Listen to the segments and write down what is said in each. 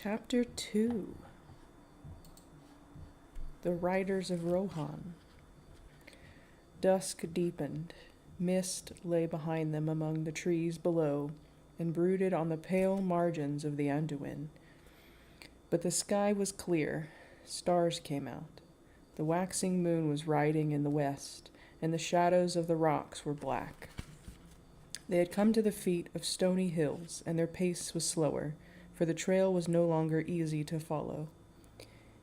Chapter 2. The Riders of Rohan. Dusk deepened. Mist lay behind them among the trees below, and brooded on the pale margins of the Anduin. But the sky was clear. Stars came out. The waxing moon was riding in the west, and the shadows of the rocks were black. They had come to the feet of stony hills, and their pace was slower, for the trail was no longer easy to follow.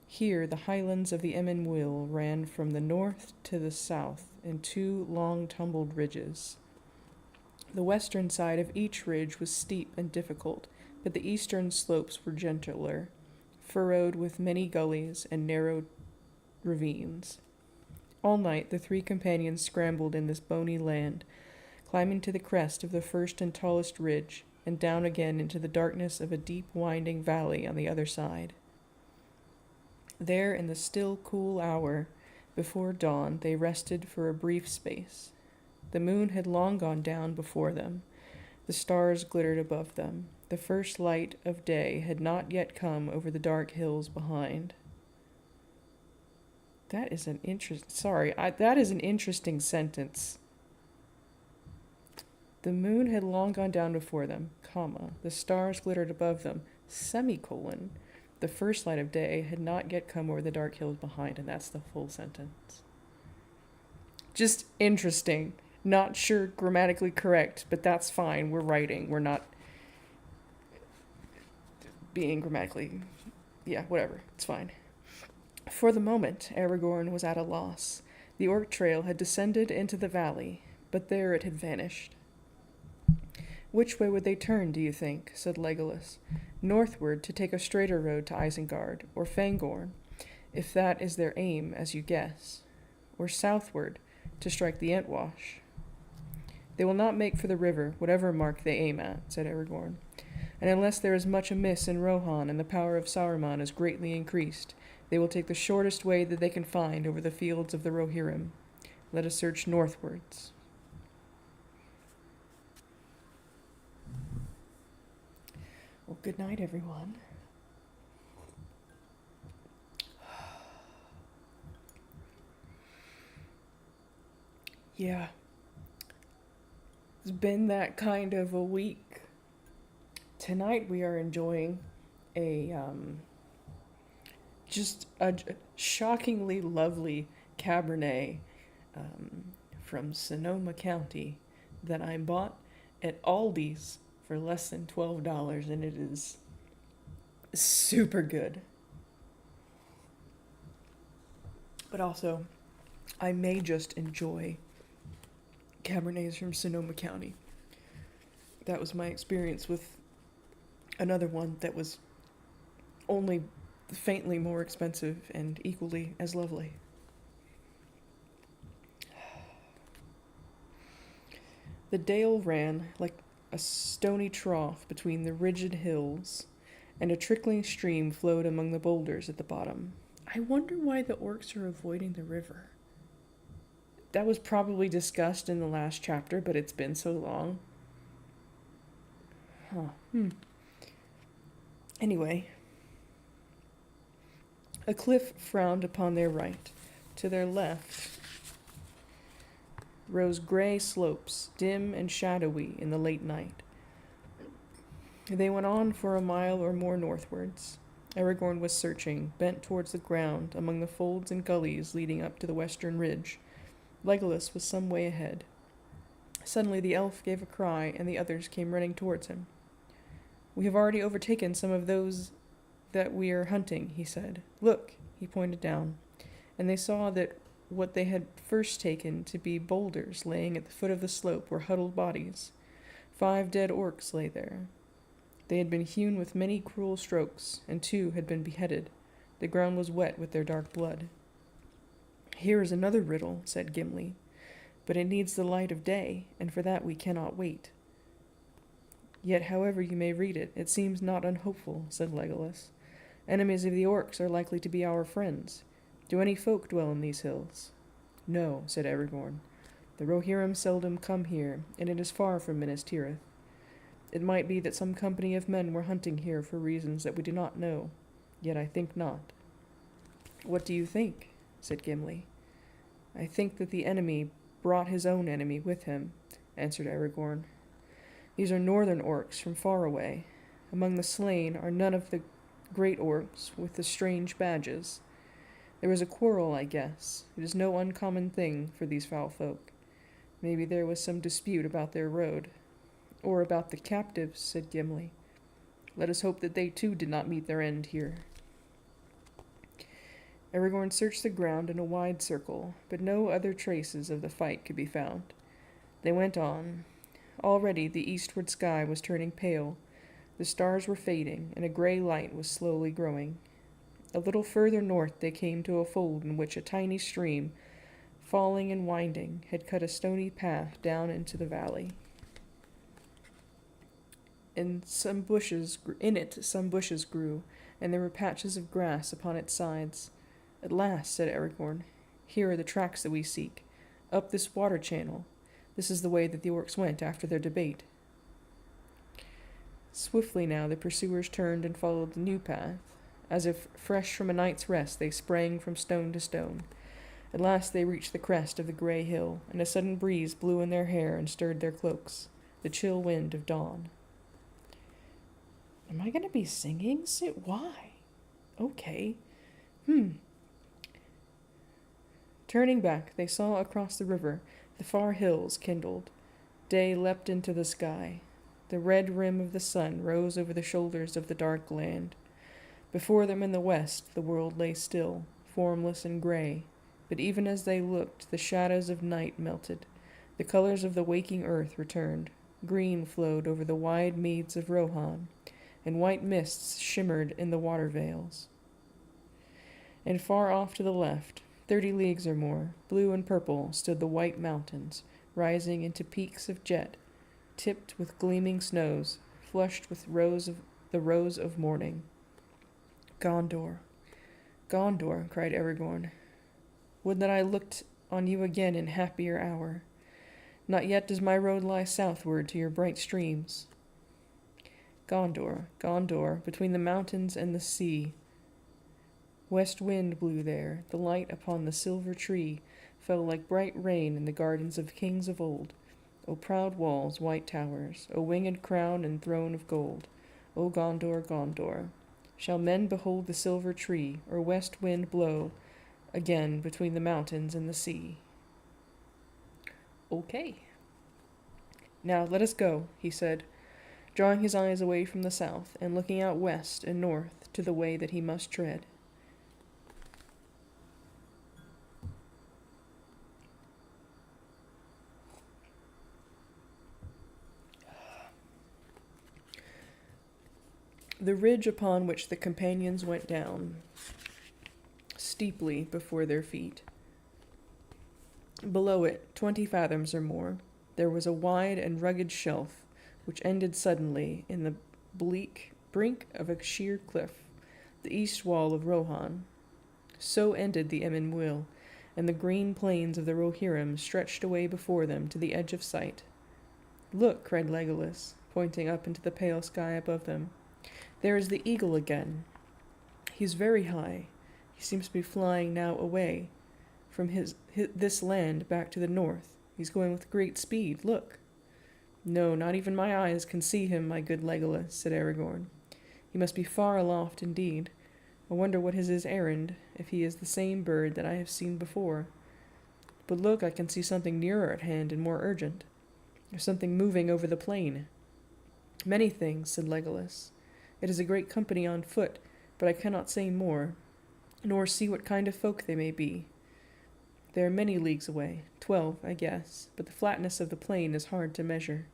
Here the highlands of the Emyn ran from the north to the south in two long tumbled ridges. The western side of each ridge was steep and difficult, but the eastern slopes were gentler, furrowed with many gullies and narrow ravines. All night the three companions scrambled in this bony land, climbing to the crest of the first and tallest ridge, and down again into the darkness of a deep winding valley on the other side. There, in the still cool hour before dawn, they rested for a brief space. The moon had long gone down before them. The stars glittered above them. The first light of day had not yet come over the dark hills behind. That is an interesting sentence. The moon had long gone down before them, comma, the stars glittered above them, semicolon. The first light of day had not yet come over the dark hills behind, and that's the full sentence. Just interesting. Not sure grammatically correct, but that's fine. We're writing. We're not being grammatically... Yeah, whatever. It's fine. For the moment, Aragorn was at a loss. The orc trail had descended into the valley, but there it had vanished. "Which way would they turn, do you think?" said Legolas. "Northward, to take a straighter road to Isengard, or Fangorn, if that is their aim, as you guess. Or southward, to strike the Entwash." "They will not make for the river, whatever mark they aim at," said Aragorn. "And unless there is much amiss in Rohan and the power of Saruman is greatly increased, they will take the shortest way that they can find over the fields of the Rohirrim. Let us search northwards." Well, good night, everyone. Yeah. It's been that kind of a week. Tonight we are enjoying just a shockingly lovely Cabernet from Sonoma County that I bought at Aldi's for less than $12, and it is super good. But also, I may just enjoy Cabernets from Sonoma County. That was my experience with another one that was only faintly more expensive and equally as lovely. The dale ran like a stony trough between the rigid hills, and a trickling stream flowed among the boulders at the bottom. I wonder why the orcs are avoiding the river. That was probably discussed in the last chapter, but it's been so long. Anyway, a cliff frowned upon their right. To their left rose gray slopes, dim and shadowy in the late night. They went on for a mile or more northwards. Aragorn was searching, bent towards the ground, among the folds and gullies leading up to the western ridge. Legolas was some way ahead. Suddenly the elf gave a cry, and the others came running towards him. "We have already overtaken some of those that we are hunting," he said. "Look," he pointed down, and they saw that what they had first taken to be boulders laying at the foot of the slope were huddled bodies. 5 dead orcs lay there. They had been hewn with many cruel strokes, and 2 had been beheaded. The ground was wet with their dark blood. "Here is another riddle," said Gimli, "but it needs the light of day, and for that we cannot wait." "Yet however you may read it, it seems not unhopeful," said Legolas. "Enemies of the orcs are likely to be our friends. Do any folk dwell in these hills?" "No," said Aragorn. "The Rohirrim seldom come here, and it is far from Minas Tirith. It might be that some company of men were hunting here for reasons that we do not know, yet I think not." "What do you think?" said Gimli. "I think that the enemy brought his own enemy with him," answered Aragorn. "These are northern orcs from far away. Among the slain are none of the great orcs with the strange badges. There was a quarrel, I guess. It is no uncommon thing for these foul folk. Maybe there was some dispute about their road." "Or about the captives," said Gimli. "Let us hope that they too did not meet their end here." Aragorn searched the ground in a wide circle, but no other traces of the fight could be found. They went on. Already the eastward sky was turning pale, the stars were fading, and a gray light was slowly growing. A little further north they came to a fold in which a tiny stream, falling and winding, had cut a stony path down into the valley. In it some bushes grew, and there were patches of grass upon its sides. "At last," said Aragorn, "here are the tracks that we seek. Up this water channel. This is the way that the orcs went after their debate." Swiftly now the pursuers turned and followed the new path. As if fresh from a night's rest, they sprang from stone to stone. At last they reached the crest of the grey hill, and a sudden breeze blew in their hair and stirred their cloaks, the chill wind of dawn. Am I going to be singing? Why? Okay. Turning back, they saw across the river the far hills kindled. Day leapt into the sky. The red rim of the sun rose over the shoulders of the dark land. Before them in the west the world lay still, formless and grey, but even as they looked, the shadows of night melted. The colors of the waking earth returned. Green flowed over the wide meads of Rohan, and white mists shimmered in the water vales. And far off to the left, 30 leagues or more, blue and purple, stood the white mountains, rising into peaks of jet, tipped with gleaming snows, flushed with the rose of morning. "Gondor, Gondor," cried Aragorn. "Would that I looked on you again in happier hour. Not yet does my road lie southward to your bright streams." Gondor, Gondor, between the mountains and the sea. West wind blew there, the light upon the silver tree fell like bright rain in the gardens of kings of old. O proud walls, white towers, O winged crown and throne of gold, O Gondor, Gondor. Shall men behold the silver tree, or west wind blow again between the mountains and the sea? "Okay. Now let us go," he said, drawing his eyes away from the south and looking out west and north to the way that he must tread. The ridge upon which the companions went down steeply before their feet. Below it, 20 fathoms or more, there was a wide and rugged shelf which ended suddenly in the bleak brink of a sheer cliff, the east wall of Rohan. So ended the Emyn Muil, and the green plains of the Rohirrim stretched away before them to the edge of sight. "Look," cried Legolas, pointing up into the pale sky above them. "There is the eagle again. He is very high. He seems to be flying now away from this land back to the north. He's going with great speed. Look." "No, not even my eyes can see him, my good Legolas," said Aragorn. "He must be far aloft indeed. I wonder what is his errand, if he is the same bird that I have seen before. But look, I can see something nearer at hand and more urgent. There's something moving over the plain." "Many things," said Legolas. "It is a great company on foot, but I cannot say more, nor see what kind of folk they may be. They are many leagues away, 12, I guess, but the flatness of the plain is hard to measure.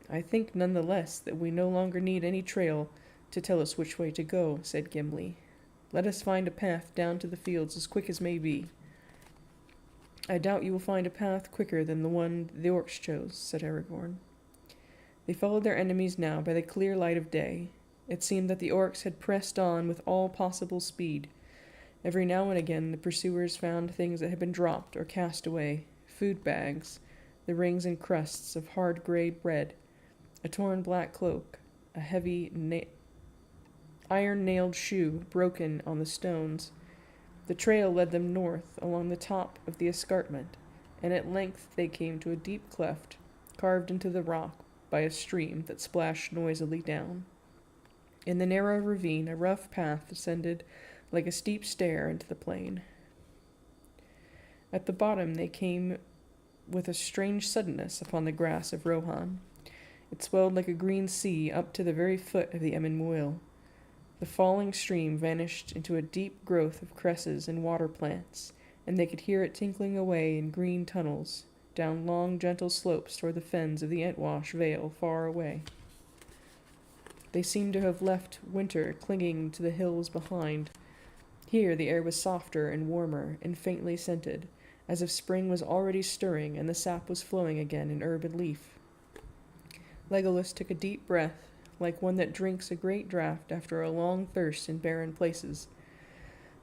I think none the less that we no longer need any trail to tell us which way to go," said Gimli. "Let us find a path down to the fields as quick as may be." "I doubt you will find a path quicker than the one the orcs chose," said Aragorn. They followed their enemies now by the clear light of day. It seemed that the orcs had pressed on with all possible speed. Every now and again the pursuers found things that had been dropped or cast away, food bags, the rings and crusts of hard grey bread, a torn black cloak, a heavy iron-nailed shoe broken on the stones. The trail led them north along the top of the escarpment, and at length they came to a deep cleft carved into the rock by a stream that splashed noisily down. In the narrow ravine, a rough path ascended like a steep stair into the plain. At the bottom they came with a strange suddenness upon the grass of Rohan. It swelled like a green sea up to the very foot of the Emyn Muil. The falling stream vanished into a deep growth of cresses and water plants, and they could hear it tinkling away in green tunnels, down long, gentle slopes toward the fens of the Entwash Vale far away. They seemed to have left winter clinging to the hills behind. Here the air was softer and warmer and faintly scented, as if spring was already stirring and the sap was flowing again in herb and leaf. Legolas took a deep breath, like one that drinks a great draught after a long thirst in barren places.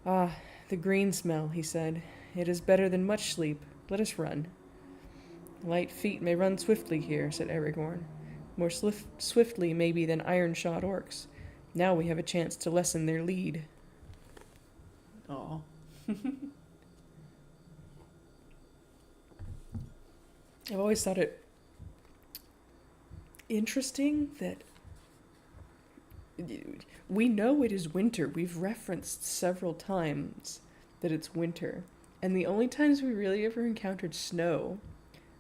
"Ah, the green smell," he said. "It is better than much sleep. Let us run." "Light feet may run swiftly here," said Aragorn. "More swiftly, maybe, than iron-shod orcs. Now we have a chance to lessen their lead." Aw. I've always thought it interesting that we know it is winter. We've referenced several times that it's winter. And the only times we really ever encountered snow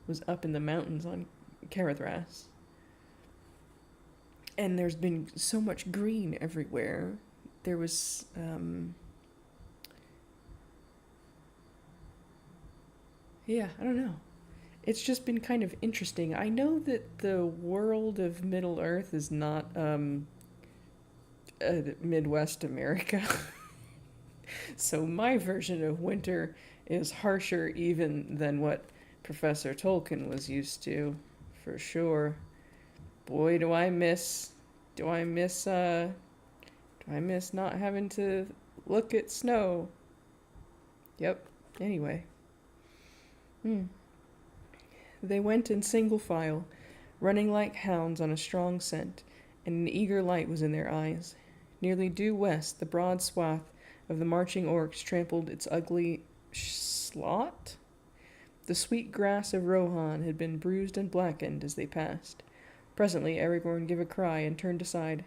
was up in the mountains on Carithras. And there's been so much green everywhere. There was, I don't know. It's just been kind of interesting. I know that the world of Middle Earth is not, Midwest America. So my version of winter is harsher even than what Professor Tolkien was used to, for sure. Boy, do I miss not having to look at snow. Yep. Anyway. They went in single file, running like hounds on a strong scent, and an eager light was in their eyes. Nearly due west, the broad swath of the marching orcs trampled its ugly slot. The sweet grass of Rohan had been bruised and blackened as they passed. Presently Aragorn gave a cry and turned aside.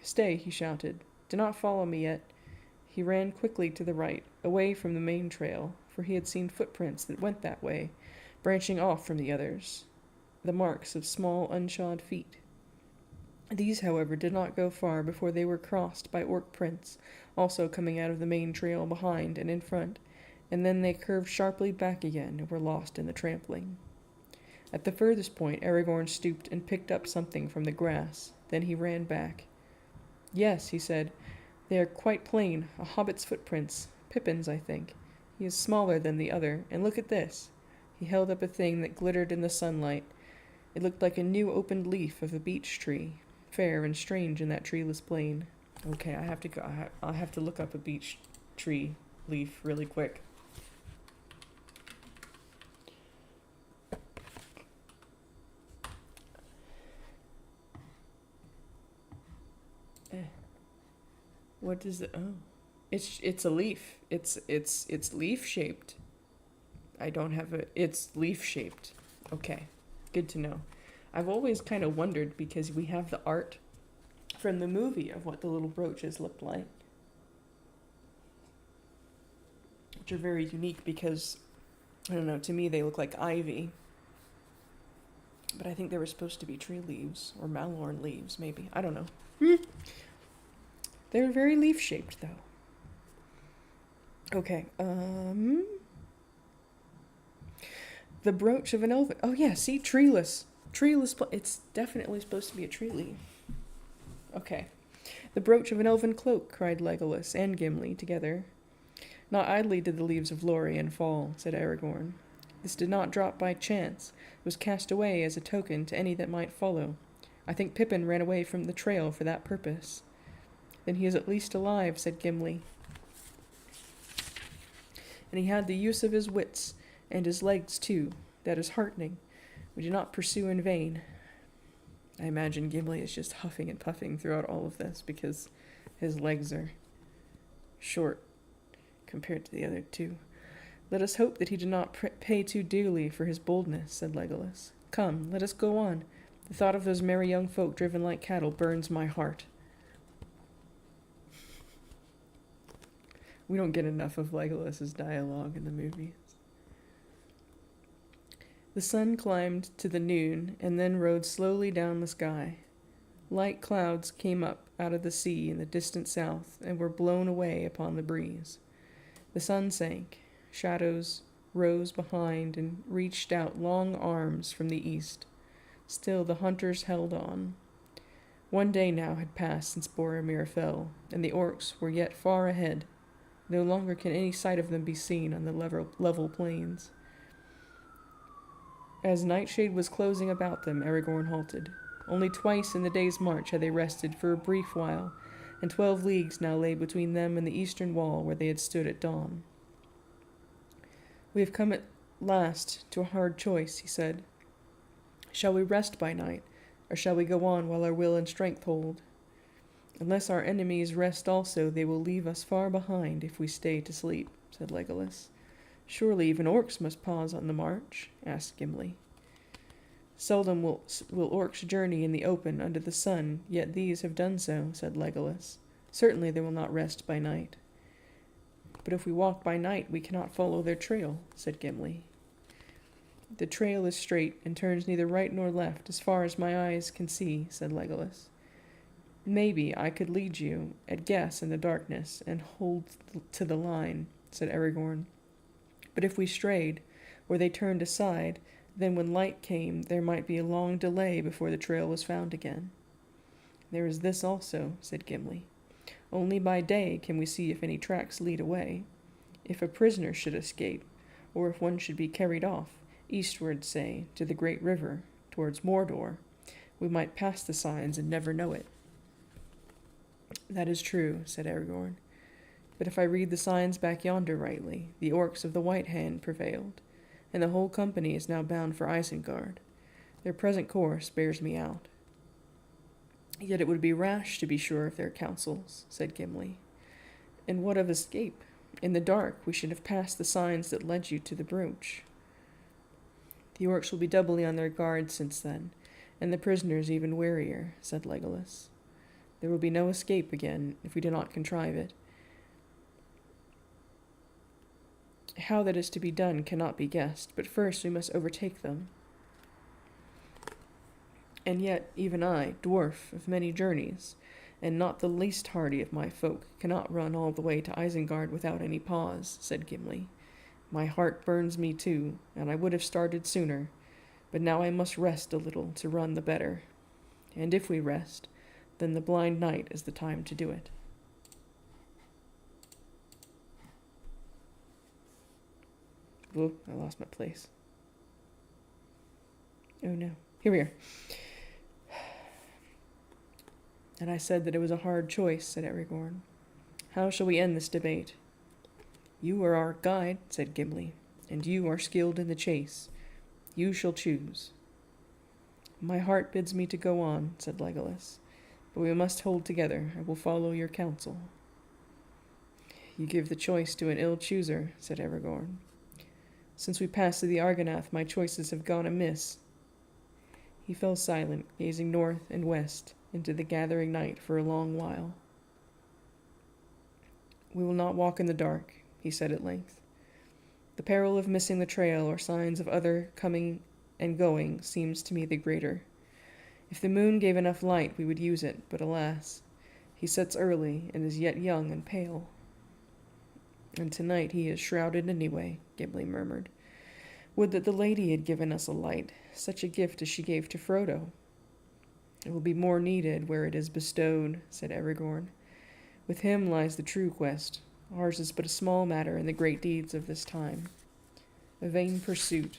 "Stay," he shouted. "Do not follow me yet." He ran quickly to the right, away from the main trail, for he had seen footprints that went that way, branching off from the others, the marks of small unshod feet. These, however, did not go far before they were crossed by orc prints, also coming out of the main trail behind and in front, and then they curved sharply back again and were lost in the trampling. At the furthest point, Aragorn stooped and picked up something from the grass. Then he ran back. "Yes," he said, "they are quite plain, a hobbit's footprints. Pippin's, I think. He is smaller than the other, and look at this." He held up a thing that glittered in the sunlight. It looked like a new opened leaf of a beech tree, fair and strange in that treeless plain. Okay, I'll have to look up a beech tree leaf really quick. What is it? Oh, it's a leaf. It's leaf shaped. It's leaf shaped. Okay, good to know. I've always kind of wondered, because we have the art from the movie of what the little brooches looked like, which are very unique because, I don't know, to me they look like ivy. But I think they were supposed to be tree leaves, or malorn leaves, maybe. I don't know. They're very leaf-shaped, though. Okay, the brooch of an elven... Oh, yeah, see? Treeless. It's definitely supposed to be a tree leaf. Okay. "The brooch of an elven cloak," cried Legolas and Gimli together. "Not idly did the leaves of Lorien fall," said Aragorn. "This did not drop by chance. It was cast away as a token to any that might follow. I think Pippin ran away from the trail for that purpose." "Then he is at least alive," said Gimli. "And he had the use of his wits, and his legs too. That is heartening. We did not pursue in vain." I imagine Gimli is just huffing and puffing throughout all of this because his legs are short compared to the other two. Let us hope that he did not pay too dearly for his boldness, said Legolas. Come, let us go on. The thought of those merry young folk driven like cattle burns my heart. We don't get enough of Legolas's dialogue in the movies. The sun climbed to the noon and then rode slowly down the sky. Light clouds came up out of the sea in the distant south and were blown away upon the breeze. The sun sank. Shadows rose behind and reached out long arms from the east. Still the hunters held on. One day now had passed since Boromir fell, and the orcs were yet far ahead. No longer can any sight of them be seen on the level plains. As nightshade was closing about them, Aragorn halted. Only twice in the day's march had they rested for a brief while, and 12 leagues now lay between them and the eastern wall where they had stood at dawn. We have come at last to a hard choice, he said. Shall we rest by night, or shall we go on while our will and strength hold? Unless our enemies rest also, they will leave us far behind if we stay to sleep, said Legolas. Surely even orcs must pause on the march, asked Gimli. Seldom will orcs journey in the open under the sun, yet these have done so, said Legolas. Certainly they will not rest by night. But if we walk by night, we cannot follow their trail, said Gimli. The trail is straight and turns neither right nor left as far as my eyes can see, said Legolas. Maybe I could lead you at guess in the darkness and hold to the line, said Aragorn. But if we strayed, or they turned aside, then when light came there might be a long delay before the trail was found again. There is this also, said Gimli. Only by day can we see if any tracks lead away. If a prisoner should escape, or if one should be carried off, eastward, say, to the great river, towards Mordor, we might pass the signs and never know it. That is true, said Aragorn. But if I read the signs back yonder rightly, the orcs of the White Hand prevailed, and the whole company is now bound for Isengard. Their present course bears me out. Yet it would be rash to be sure of their counsels, said Gimli. And what of escape? In the dark we should have passed the signs that led you to the brooch. The orcs will be doubly on their guard since then, and the prisoners even warier, said Legolas. There will be no escape again if we do not contrive it. How that is to be done cannot be guessed, but first we must overtake them. And yet, even I, dwarf of many journeys, and not the least hardy of my folk, cannot run all the way to Isengard without any pause, said Gimli. My heart burns me too, and I would have started sooner, but now I must rest a little to run the better. And if we rest, then the blind night is the time to do it. Oh, I lost my place. Oh no, here we are. And I said that it was a hard choice, said Aragorn. How shall we end this debate? You are our guide, said Gimli, and you are skilled in the chase. You shall choose. My heart bids me to go on, said Legolas, but we must hold together. I will follow your counsel. You give the choice to an ill chooser, said Aragorn. Since we passed through the Argonath, my choices have gone amiss. He fell silent, gazing north and west into the gathering night for a long while. We will not walk in the dark, he said at length. The peril of missing the trail or signs of other coming and going seems to me the greater. If the moon gave enough light, we would use it, but alas, he sets early and is yet young and pale. And tonight he is shrouded anyway, Gimli murmured. Would that the lady had given us a light, such a gift as she gave to Frodo. It will be more needed where it is bestowed, said Aragorn. With him lies the true quest. Ours is but a small matter in the great deeds of this time. A vain pursuit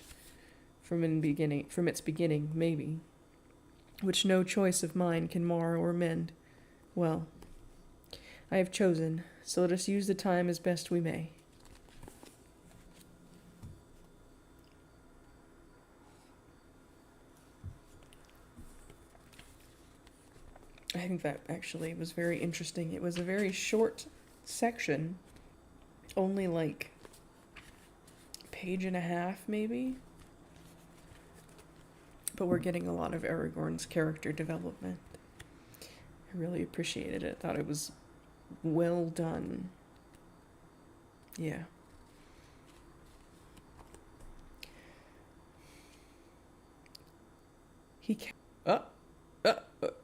from its beginning, maybe, which no choice of mine can mar or mend. Well, I have chosen, so let us use the time as best we may. I think that actually was very interesting. It was a very short section, only like a page and a half maybe, but we're getting a lot of Aragorn's character development. I really appreciated it. Thought it was well done. Yeah.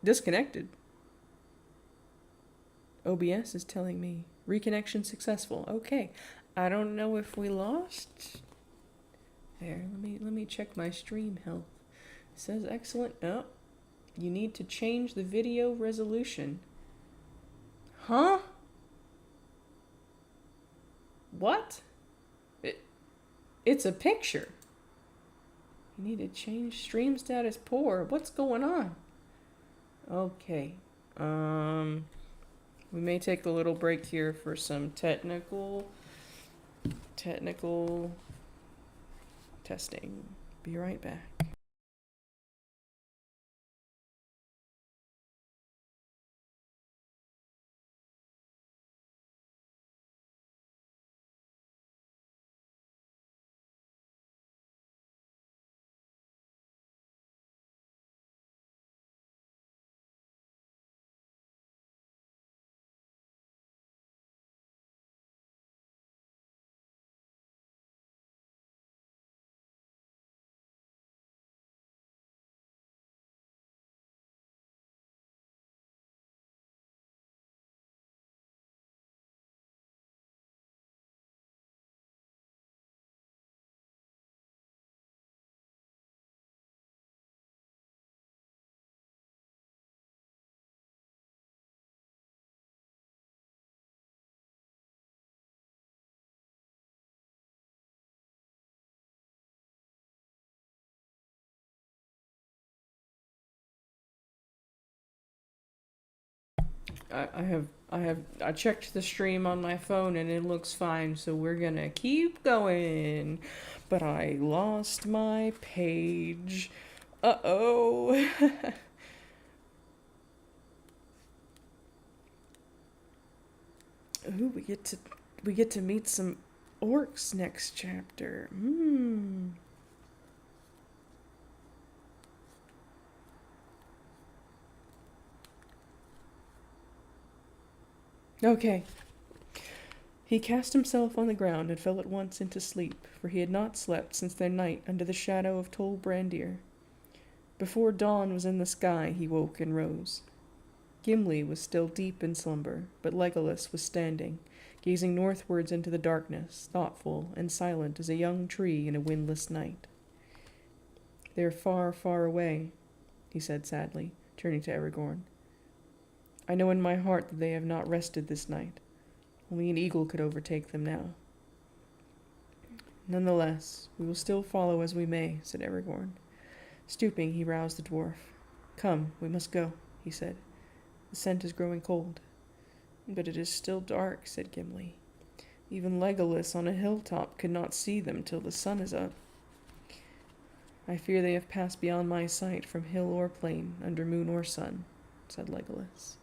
Disconnected. OBS is telling me reconnection successful. Okay. I don't know if we lost. There, let me check my stream health. It says excellent. Oh, you need to change the video resolution. Huh? What? It's a picture. You need to change stream status poor. What's going on? Okay. We may take a little break here for some technical testing. Be right back. I checked the stream on my phone and it looks fine, so we're gonna keep going. But I lost my page. Uh-oh. Ooh, we get to meet some orcs next chapter. Okay. He cast himself on the ground and fell at once into sleep, for he had not slept since their night under the shadow of Tol Brandir. Before dawn was in the sky, he woke and rose. Gimli was still deep in slumber, but Legolas was standing, gazing northwards into the darkness, thoughtful and silent as a young tree in a windless night. "They are far, far away," he said sadly, turning to Aragorn. "I know in my heart that they have not rested this night. Only an eagle could overtake them now." "Nonetheless, we will still follow as we may," said Aragorn. Stooping, he roused the dwarf. "Come, we must go," he said. "The scent is growing cold." "But it is still dark," said Gimli. "Even Legolas on a hilltop could not see them till the sun is up." "I fear they have passed beyond my sight from hill or plain, under moon or sun," said Legolas.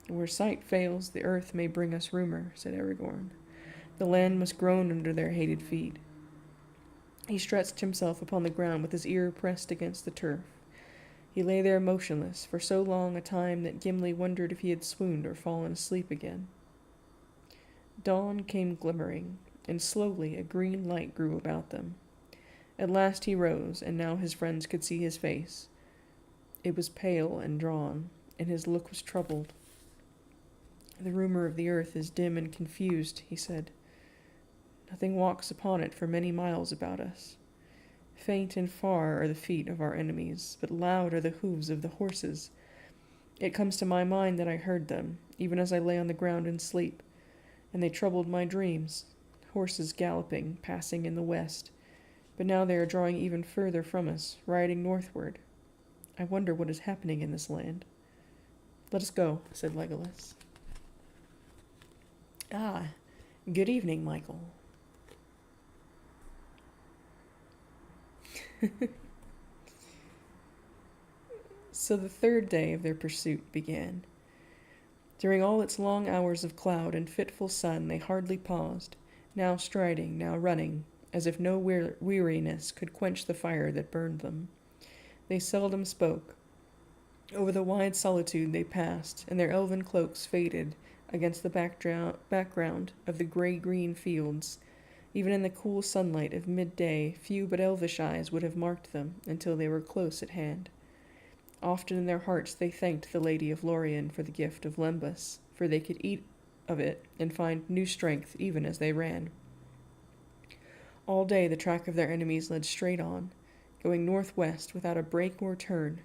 "Where sight fails, the earth may bring us rumor," said Aragorn. "The land must groan under their hated feet." He stretched himself upon the ground with his ear pressed against the turf. He lay there motionless for so long a time that Gimli wondered if he had swooned or fallen asleep again. Dawn came glimmering, and slowly a green light grew about them. At last he rose, and now his friends could see his face. It was pale and drawn, and his look was troubled. "The rumor of the earth is dim and confused," he said. "Nothing walks upon it for many miles about us. Faint and far are the feet of our enemies, but loud are the hoofs of the horses. It comes to my mind that I heard them, even as I lay on the ground in sleep, and they troubled my dreams, horses galloping, passing in the west, but now they are drawing even further from us, riding northward. I wonder what is happening in this land." "Let us go," said Legolas. "Ah, good evening, Michael." So the third day of their pursuit began. During all its long hours of cloud and fitful sun they hardly paused, now striding, now running, as if no weariness could quench the fire that burned them. They seldom spoke. Over the wide solitude they passed, and their elven cloaks faded against the background of the gray-green fields. Even in the cool sunlight of midday, few but elvish eyes would have marked them until they were close at hand. Often in their hearts they thanked the Lady of Lorien for the gift of Lembas, for they could eat of it and find new strength even as they ran. All day the track of their enemies led straight on, going northwest without a break or turn.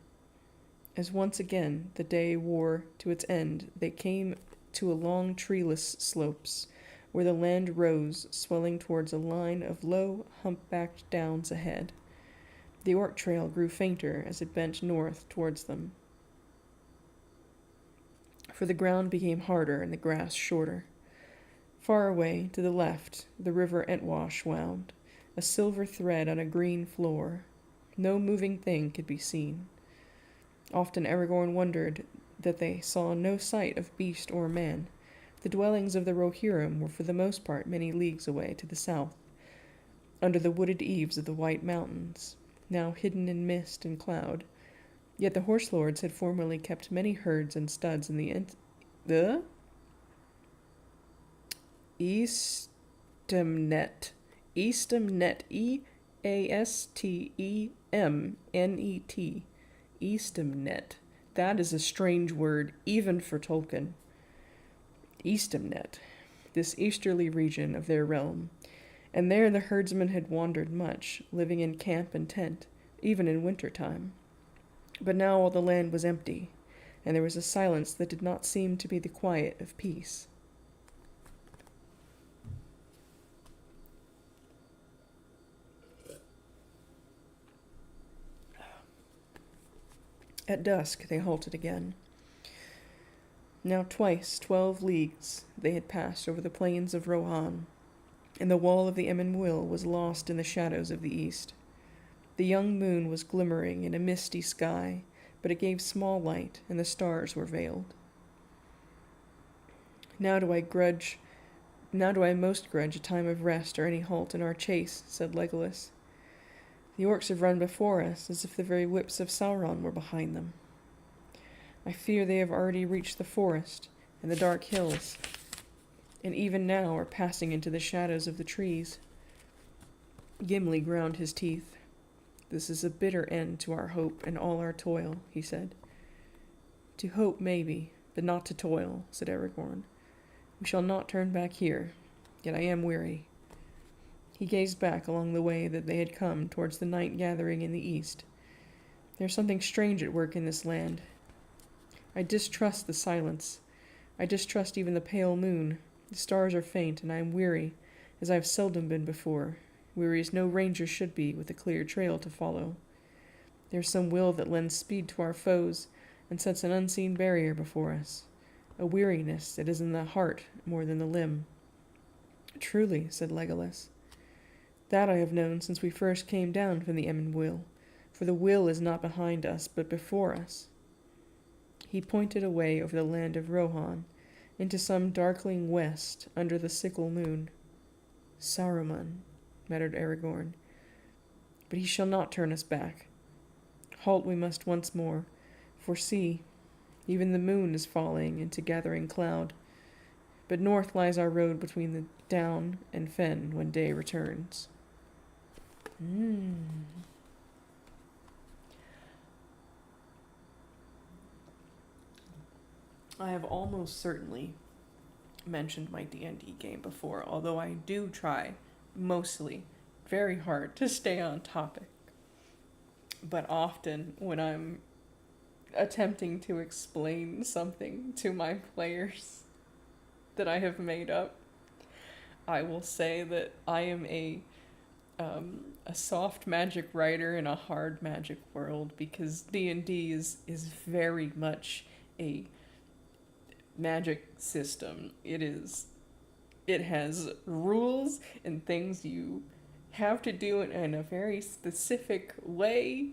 As once again the day wore to its end, they came to a long treeless slopes, where the land rose, swelling towards a line of low, humpbacked downs ahead. The orc trail grew fainter as it bent north towards them, for the ground became harder and the grass shorter. Far away, to the left, the river Entwash wound, a silver thread on a green floor. No moving thing could be seen. Often Aragorn wondered that they saw no sight of beast or man. The dwellings of the Rohirrim were for the most part many leagues away to the south, under the wooded eaves of the White Mountains, now hidden in mist and cloud. Yet the horse lords had formerly kept many herds and studs in the Eastemnet. Eastemnet. Eastemnet. Eastemnet. That is a strange word, even for Tolkien. Eastemnet, this easterly region of their realm, and there the herdsmen had wandered much, living in camp and tent, even in winter time. But now all the land was empty, and there was a silence that did not seem to be the quiet of peace. At dusk they halted again. Now twice 12 leagues they had passed over the plains of Rohan, and the wall of the Emyn was lost in the shadows of the east. The young moon was glimmering in a misty sky, but it gave small light, and the stars were veiled. Now do I most grudge a time of rest or any halt in our chase, said Legolas. The orcs have run before us, as if the very whips of Sauron were behind them. I fear they have already reached the forest and the dark hills, and even now are passing into the shadows of the trees. Gimli ground his teeth. This is a bitter end to our hope and all our toil, he said. To hope, maybe, but not to toil, said Aragorn. We shall not turn back here, yet I am weary. He gazed back along the way that they had come towards the night gathering in the east. There is something strange at work in this land. I distrust the silence. I distrust even the pale moon. The stars are faint, and I am weary, as I have seldom been before, weary as no ranger should be with a clear trail to follow. There is some will that lends speed to our foes, and sets an unseen barrier before us, a weariness that is in the heart more than the limb. Truly, said Legolas. That I have known since we first came down from the Emyn, for the will is not behind us, but before us. He pointed away over the land of Rohan, into some darkling west under the sickle moon. Saruman, muttered Aragorn, but he shall not turn us back. Halt we must once more, for see, even the moon is falling into gathering cloud, but north lies our road between the down and fen when day returns. I have almost certainly mentioned my D&D game before, although I do try, mostly, very hard to stay on topic. But often, when I'm attempting to explain something to my players that I have made up, I will say that I am a soft magic writer in a hard magic world, because D&D is very much a magic system. It has rules and things you have to do in a very specific way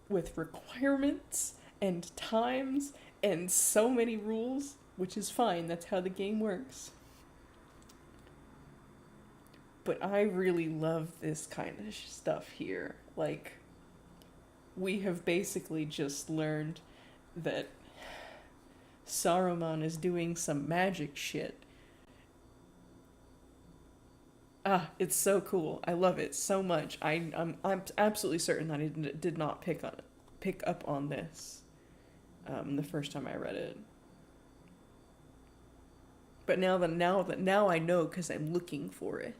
with requirements, and times and so many rules, which is fine. That's how the game works. But I really love this kind of stuff here. Like, we have basically just learned that Saruman is doing some magic shit. Ah, it's so cool. I love it so much. I'm absolutely certain that I did not pick up on this the first time I read it. But now I know because I'm looking for it.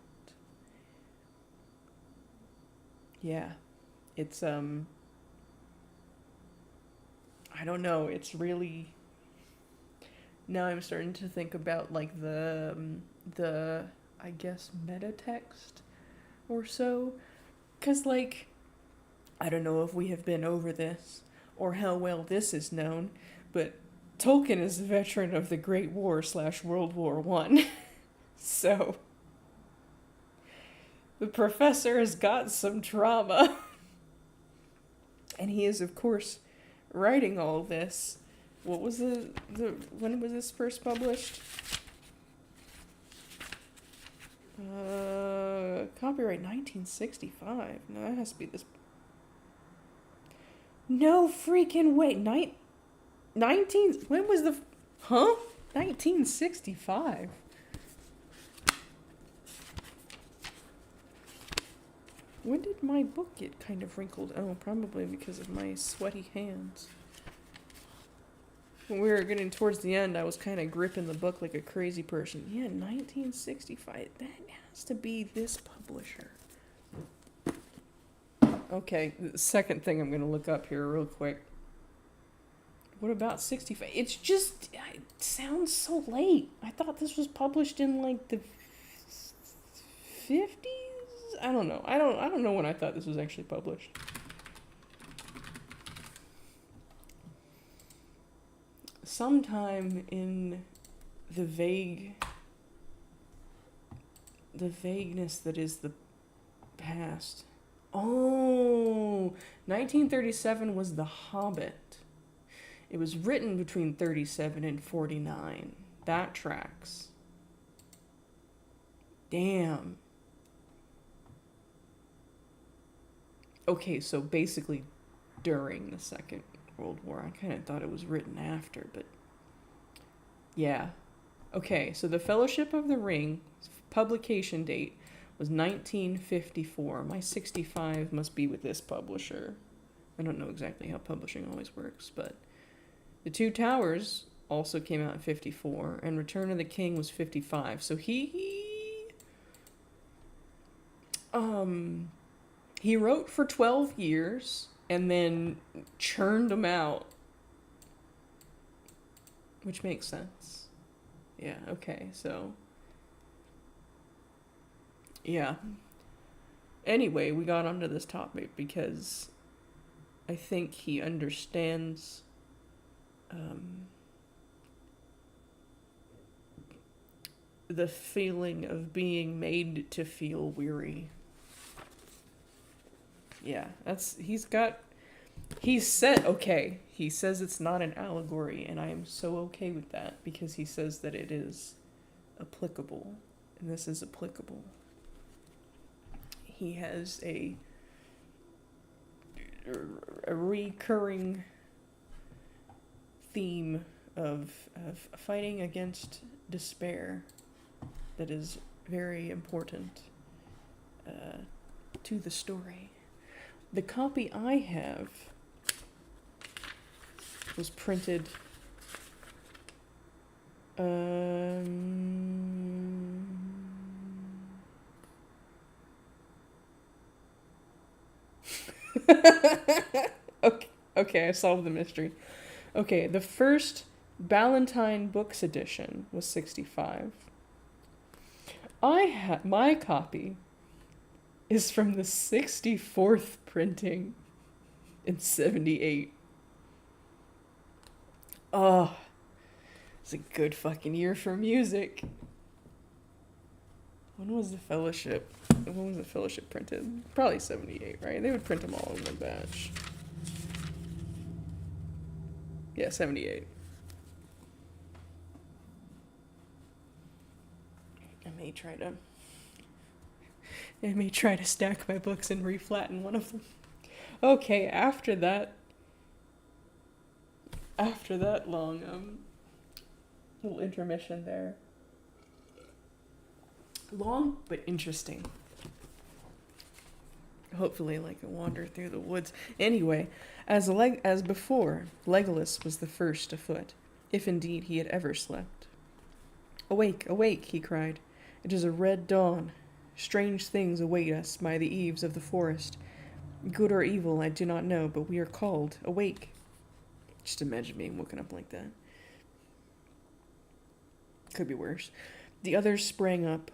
Yeah, it's I don't know. It's really, now I'm starting to think about like the I guess meta text or so, cuz like I don't know if we have been over this or how well this is known, but Tolkien is a veteran of the Great War / World War One. So the professor has got some trauma. And he is, of course, writing all this. What was when was this first published? Copyright 1965. No, that has to be this. No freaking way. 19. When was the. Huh? 1965. When did my book get kind of wrinkled? Oh, probably because of my sweaty hands. When we were getting towards the end, I was kind of gripping the book like a crazy person. Yeah, 1965. That has to be this publisher. Okay, the second thing I'm going to look up here real quick. What about 65? It's just, it sounds so late. I thought this was published in like the 50s? I don't know. I don't know when I thought this was actually published. Sometime in the vagueness that is the past. Oh, 1937 was The Hobbit. It was written between 37 and 49. That tracks. Damn. Okay, so basically during the Second World War. I kind of thought it was written after, but yeah. Okay, so The Fellowship of the Ring publication date was 1954. My 65 must be with this publisher. I don't know exactly how publishing always works, but The Two Towers also came out in 54, and Return of the King was 55. So he wrote for 12 years and then churned them out, which makes sense. Yeah, okay, so yeah. Anyway, we got onto this topic because I think he understands the feeling of being made to feel weary. Yeah, he says it's not an allegory, and I am so okay with that because he says that it is applicable, and this is applicable. He has a recurring theme of fighting against despair that is very important to the story. The copy I have was printed okay, I solved the mystery. Okay, the first Ballantine Books edition was 65. My copy is from the 64th printing in 78. Oh, it's a good fucking year for music. When was the Fellowship printed? Probably 78, right? They would print them all in one batch. Yeah, 78. I may try to stack my books and reflatten one of them. Okay, after that long little intermission there. Long but interesting. Hopefully, like a wander through the woods. Anyway, as before, Legolas was the first afoot, if indeed he had ever slept. "Awake, awake!" he cried. "It is a red dawn. Strange things await us by the eaves of the forest. Good or evil, I do not know, but we are called. Awake!" Just imagine being woken up like that. Could be worse. The others sprang up,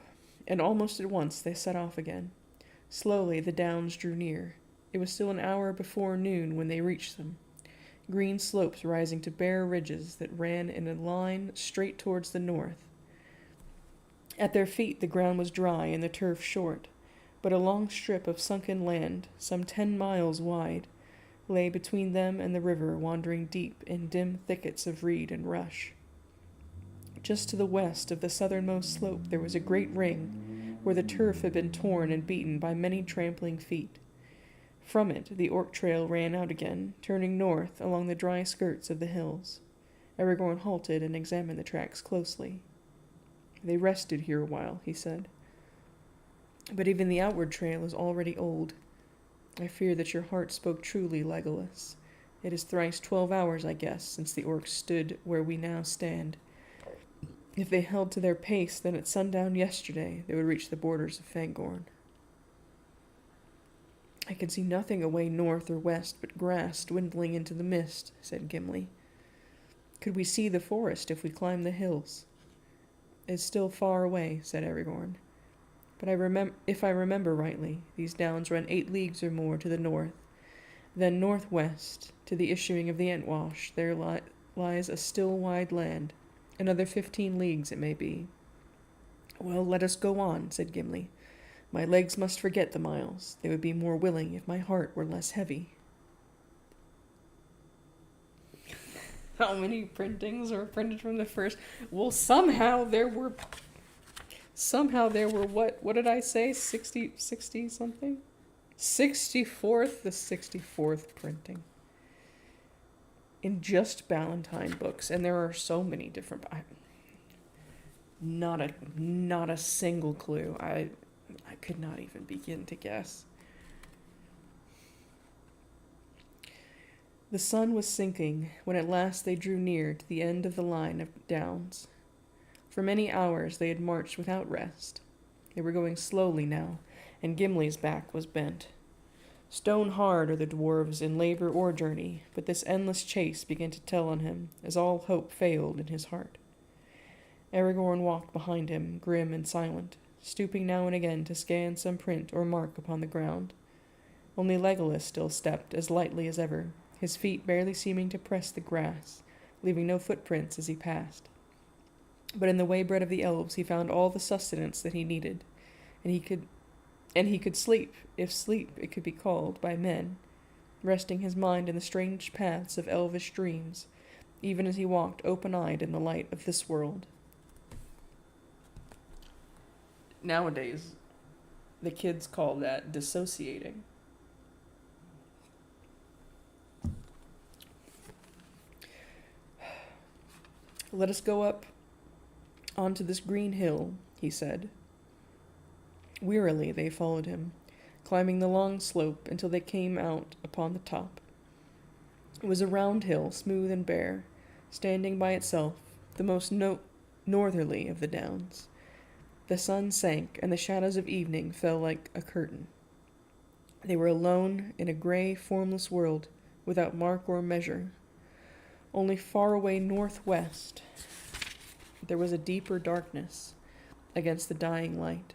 and almost at once they set off again. Slowly the downs drew near. It was still an hour before noon when they reached them. Green slopes rising to bare ridges that ran in a line straight towards the north. At their feet the ground was dry and the turf short, but a long strip of sunken land, some 10 miles wide, lay between them and the river, wandering deep in dim thickets of reed and rush. Just to the west of the southernmost slope there was a great ring, where the turf had been torn and beaten by many trampling feet. From it the Orc trail ran out again, turning north along the dry skirts of the hills. Aragorn halted and examined the tracks closely. "They rested here a while," he said. "But even the outward trail is already old. I fear that your heart spoke truly, Legolas. It is thrice 12 hours, I guess, since the Orcs stood where we now stand. If they held to their pace, then at sundown yesterday they would reach the borders of Fangorn." "I can see nothing away north or west but grass dwindling into the mist," said Gimli. "Could we see the forest if we climbed the hills?" "It is still far away," said Aragorn. "But if I remember rightly, these downs run 8 leagues or more to the north. Then northwest, to the issuing of the Entwash, there lies a still wide land. Another 15 leagues, it may be." "Well, let us go on," said Gimli. "My legs must forget the miles. They would be more willing if my heart were less heavy." How many printings were printed from the first? Well, somehow there were what did I say? 60 something? 64th, the 64th printing. In just Ballantine books, and there are so many different. Not a single clue. I could not even begin to guess. The sun was sinking when at last they drew near to the end of the line of downs. For many hours they had marched without rest. They were going slowly now, and Gimli's back was bent. Stone hard are the dwarves in labor or journey, but this endless chase began to tell on him, as all hope failed in his heart. Aragorn walked behind him, grim and silent, stooping now and again to scan some print or mark upon the ground. Only Legolas still stepped as lightly as ever, his feet barely seeming to press the grass, leaving no footprints as he passed. But in the waybread of the elves he found all the sustenance that he needed, and he could sleep, if sleep it could be called, by men, resting his mind in the strange paths of elvish dreams, even as he walked open-eyed in the light of this world. Nowadays, the kids call that dissociating. "Let us go up onto this green hill," he said. Wearily they followed him, climbing the long slope until they came out upon the top. It was a round hill, smooth and bare, standing by itself, the most northerly of the downs. The sun sank, and the shadows of evening fell like a curtain. They were alone in a gray, formless world, without mark or measure. Only far away northwest there was a deeper darkness against the dying light,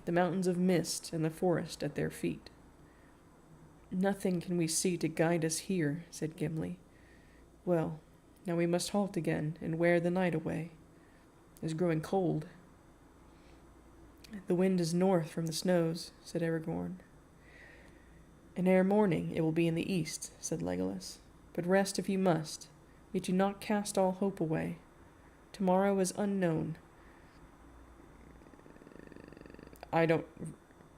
the mountains of mist and the forest at their feet. "Nothing can we see to guide us here," said Gimli. "Well, now we must halt again and wear the night away. It is growing cold." "The wind is north from the snows," said Aragorn. "And ere morning it will be in the east," said Legolas. "But rest if you must. Yet do not cast all hope away. Tomorrow is unknown. I don't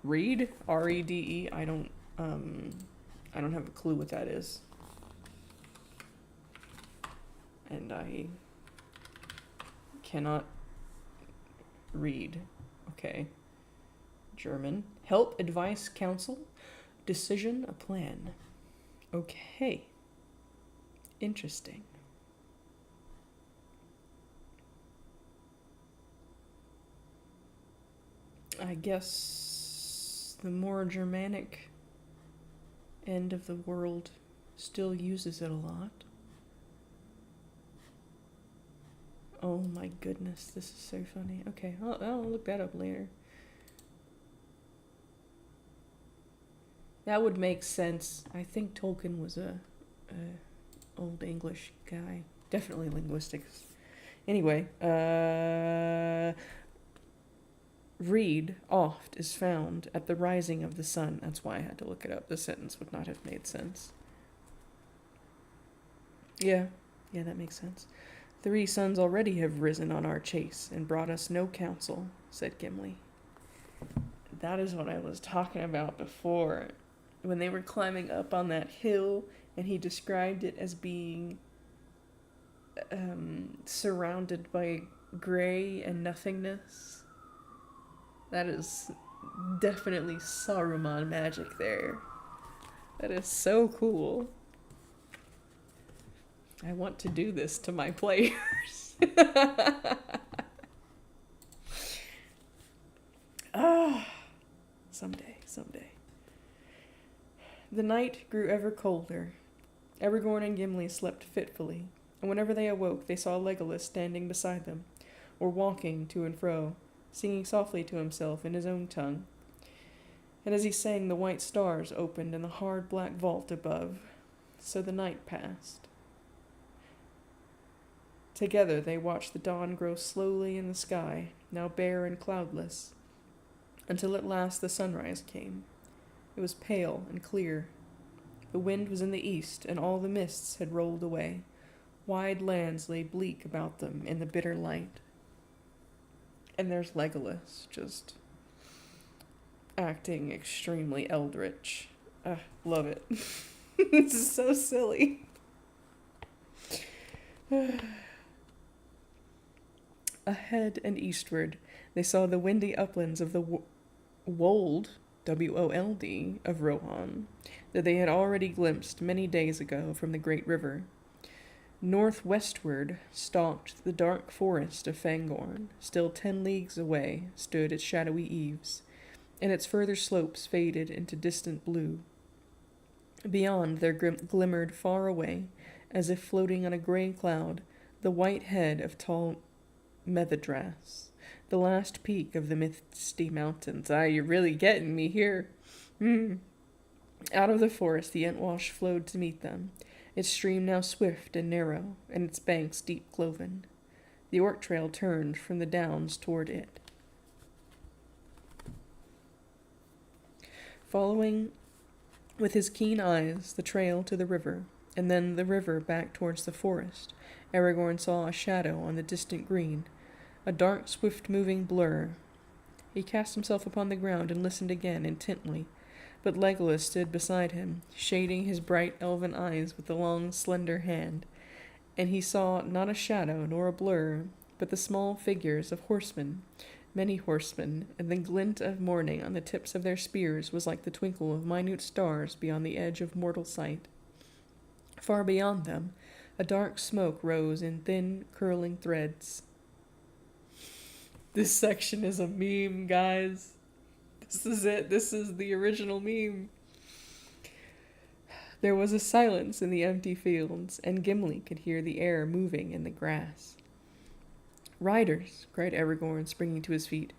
read REDE. I don't have a clue what that is. And I cannot read. Okay. German. Help, advice, counsel, decision, a plan. Okay. Interesting. I guess the more Germanic end of the world still uses it a lot. Oh my goodness, this is so funny. Okay, I'll look that up later. That would make sense. I think Tolkien was a Old English guy. Definitely linguistics. Anyway, read oft is found at the rising of the sun. That's why I had to look it up. The sentence would not have made sense. Yeah, that makes sense. 3 suns already have risen on our chase and brought us no counsel, said Gimli. That is what I was talking about before. When they were climbing up on that hill and he described it as being surrounded by gray and nothingness. That is definitely Saruman magic there. That is so cool. I want to do this to my players. Someday. The night grew ever colder. Aragorn and Gimli slept fitfully, and whenever they awoke, they saw Legolas standing beside them, or walking to and fro, singing softly to himself in his own tongue. And as he sang, the white stars opened in the hard black vault above. So the night passed. Together they watched the dawn grow slowly in the sky, now bare and cloudless, until at last the sunrise came. It was pale and clear. The wind was in the east, and all the mists had rolled away. Wide lands lay bleak about them in the bitter light. And there's Legolas, just acting extremely eldritch. Love it. This is so silly. Ahead and eastward, they saw the windy uplands of the wold, W-O-L-D, of Rohan, that they had already glimpsed many days ago from the great river. Northwestward stalked the dark forest of Fangorn. Still 10 leagues away stood its shadowy eaves, and its further slopes faded into distant blue. Beyond there glimmered far away, as if floating on a gray cloud, the white head of tall Methadras, the last peak of the misty mountains. You're really getting me here. Out of the forest the Entwash flowed to meet them, its stream now swift and narrow, and its banks deep cloven. The Orc trail turned from the downs toward it. Following with his keen eyes the trail to the river, and then the river back towards the forest, Aragorn saw a shadow on the distant green, a dark, swift-moving blur. He cast himself upon the ground and listened again intently, but Legolas stood beside him, shading his bright elven eyes with a long, slender hand, and he saw not a shadow nor a blur, but the small figures of horsemen, many horsemen, and the glint of morning on the tips of their spears was like the twinkle of minute stars beyond the edge of mortal sight. Far beyond them, a dark smoke rose in thin, curling threads. This section is a meme, guys. This is it. This is the original meme. There was a silence in the empty fields, and Gimli could hear the air moving in the grass. "Riders!" cried Aragorn, springing to his feet.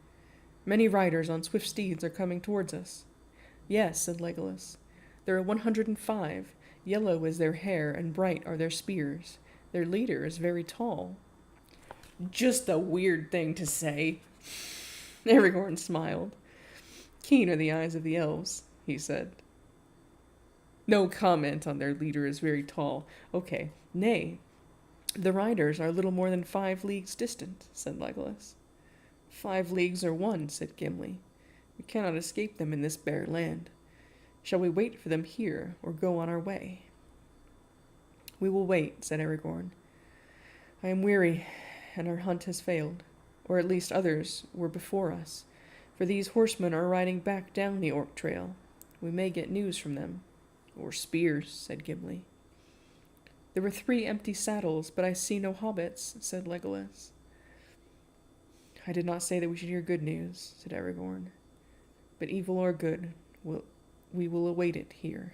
"Many riders on swift steeds are coming towards us." "Yes," said Legolas. "There are 105. Yellow is their hair, and bright are their spears. Their leader is very tall." "Just a weird thing to say." Aragorn smiled. "Keen are the eyes of the elves," he said. "No comment on their leader is very tall. Okay, nay, The riders are little more than 5 leagues distant, said Legolas. 5 leagues or one, said Gimli. We cannot escape them in this bare land. Shall we wait for them here, or go on our way? We will wait, said Aragorn. I am weary, and our hunt has failed, or at least others were before us, for these horsemen are riding back down the Orc trail. We may get news from them. Or spears, said Gimli. There were 3 empty saddles, but I see no hobbits, said Legolas. I did not say that we should hear good news, said Aragorn. But evil or good, we will await it here.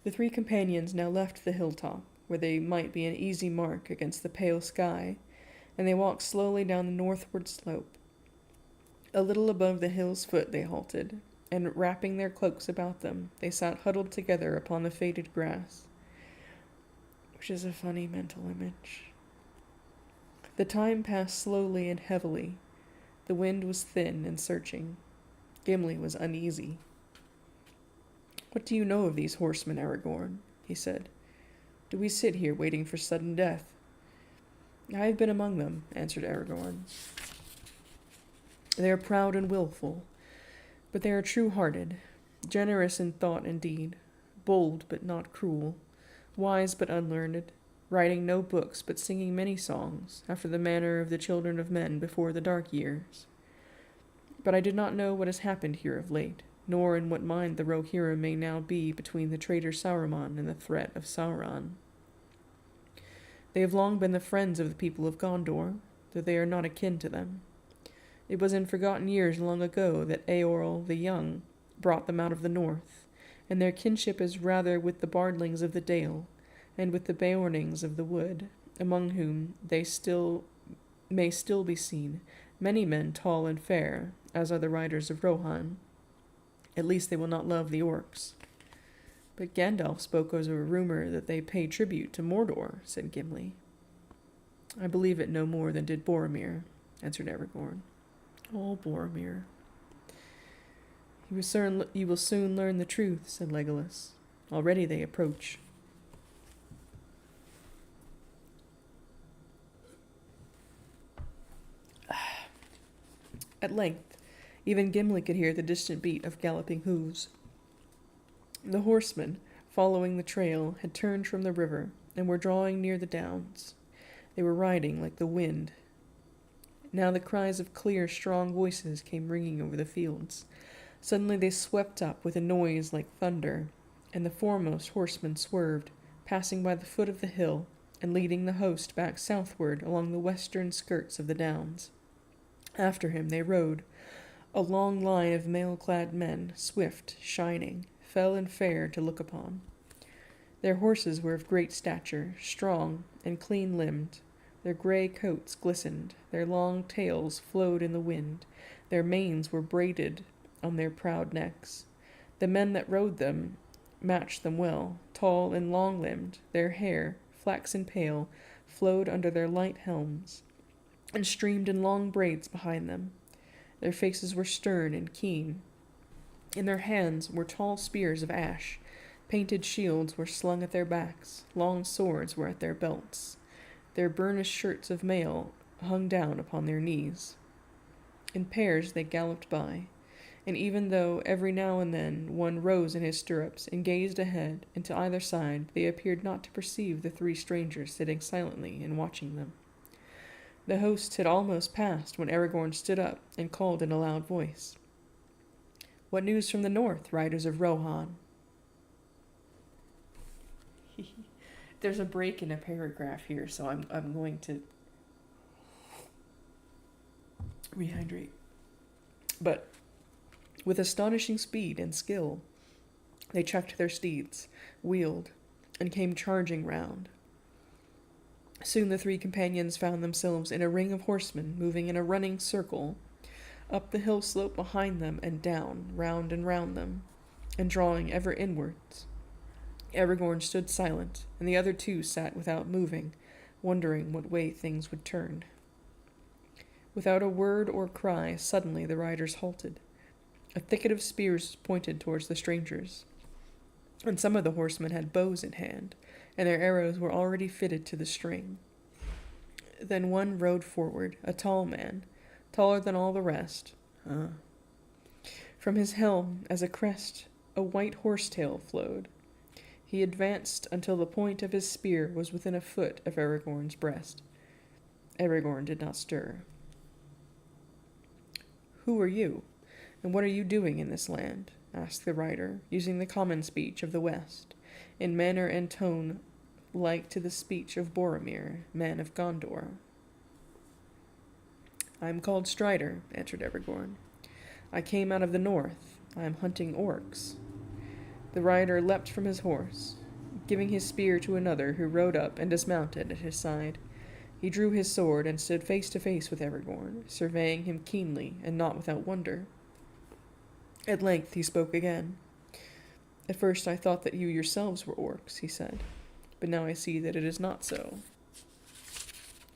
The 3 companions now left the hilltop, where they might be an easy mark against the pale sky, and they walked slowly down the northward slope. A little above the hill's foot they halted, and wrapping their cloaks about them, they sat huddled together upon the faded grass, which is a funny mental image. The time passed slowly and heavily. The wind was thin and searching. Gimli was uneasy. What do you know of these horsemen, Aragorn? He said. Do we sit here waiting for sudden death? I have been among them, answered Aragorn. They are proud and willful, but they are true-hearted, generous in thought and deed, bold but not cruel, wise but unlearned, writing no books but singing many songs, after the manner of the children of men before the dark years. But I did not know what has happened here of late, nor in what mind the Rohirrim may now be between the traitor Sauron and the threat of Sauron. They have long been the friends of the people of Gondor, though they are not akin to them. It was in forgotten years long ago that Eorl the Young brought them out of the north, and their kinship is rather with the Bardlings of the Dale, and with the Beornings of the wood, among whom they may still be seen many men tall and fair, as are the riders of Rohan. At least they will not love the orcs. But Gandalf spoke of a rumor that they pay tribute to Mordor, said Gimli. I believe it no more than did Boromir, answered Aragorn. Oh, Boromir. You will soon learn the truth, said Legolas. Already they approach. At length, even Gimli could hear the distant beat of galloping hooves. The horsemen, following the trail, had turned from the river and were drawing near the downs. They were riding like the wind. Now the cries of clear, strong voices came ringing over the fields. Suddenly they swept up with a noise like thunder, and the foremost horseman swerved, passing by the foot of the hill and leading the host back southward along the western skirts of the downs. After him they rode, a long line of mail-clad men, swift, shining, fell and fair to look upon. Their horses were of great stature, strong and clean-limbed. Their grey coats glistened, their long tails flowed in the wind, their manes were braided on their proud necks. The men that rode them matched them well, tall and long-limbed, their hair, flaxen pale, flowed under their light helms, and streamed in long braids behind them. Their faces were stern and keen. In their hands were tall spears of ash. Painted shields were slung at their backs. Long swords were at their belts. Their burnished shirts of mail hung down upon their knees. In pairs they galloped by, and even though every now and then one rose in his stirrups and gazed ahead and to either side, they appeared not to perceive the 3 strangers sitting silently and watching them. The host had almost passed when Aragorn stood up and called in a loud voice. What news from the north, riders of Rohan? There's a break in a paragraph here, so I'm going to rehydrate. But with astonishing speed and skill, they checked their steeds, wheeled, and came charging round. Soon the 3 companions found themselves in a ring of horsemen moving in a running circle, up the hill slope behind them and down, round and round them, and drawing ever inwards. Aragorn stood silent, and the other 2 sat without moving, wondering what way things would turn. Without a word or cry, suddenly the riders halted. A thicket of spears pointed towards the strangers, and some of the horsemen had bows in hand, and their arrows were already fitted to the string. Then one rode forward, a tall man, taller than all the rest. From his helm, as a crest, a white horsetail flowed. He advanced until the point of his spear was within a foot of Aragorn's breast. Aragorn did not stir. "Who are you, and what are you doing in this land?" asked the rider, using the common speech of the West, in manner and tone like to the speech of Boromir, man of Gondor. "I am called Strider," answered Aragorn. "I came out of the north. I am hunting orcs." The rider leapt from his horse, giving his spear to another who rode up and dismounted at his side. He drew his sword and stood face to face with Aragorn, surveying him keenly and not without wonder. At length he spoke again. "At first I thought that you yourselves were orcs," he said, "but now I see that it is not so.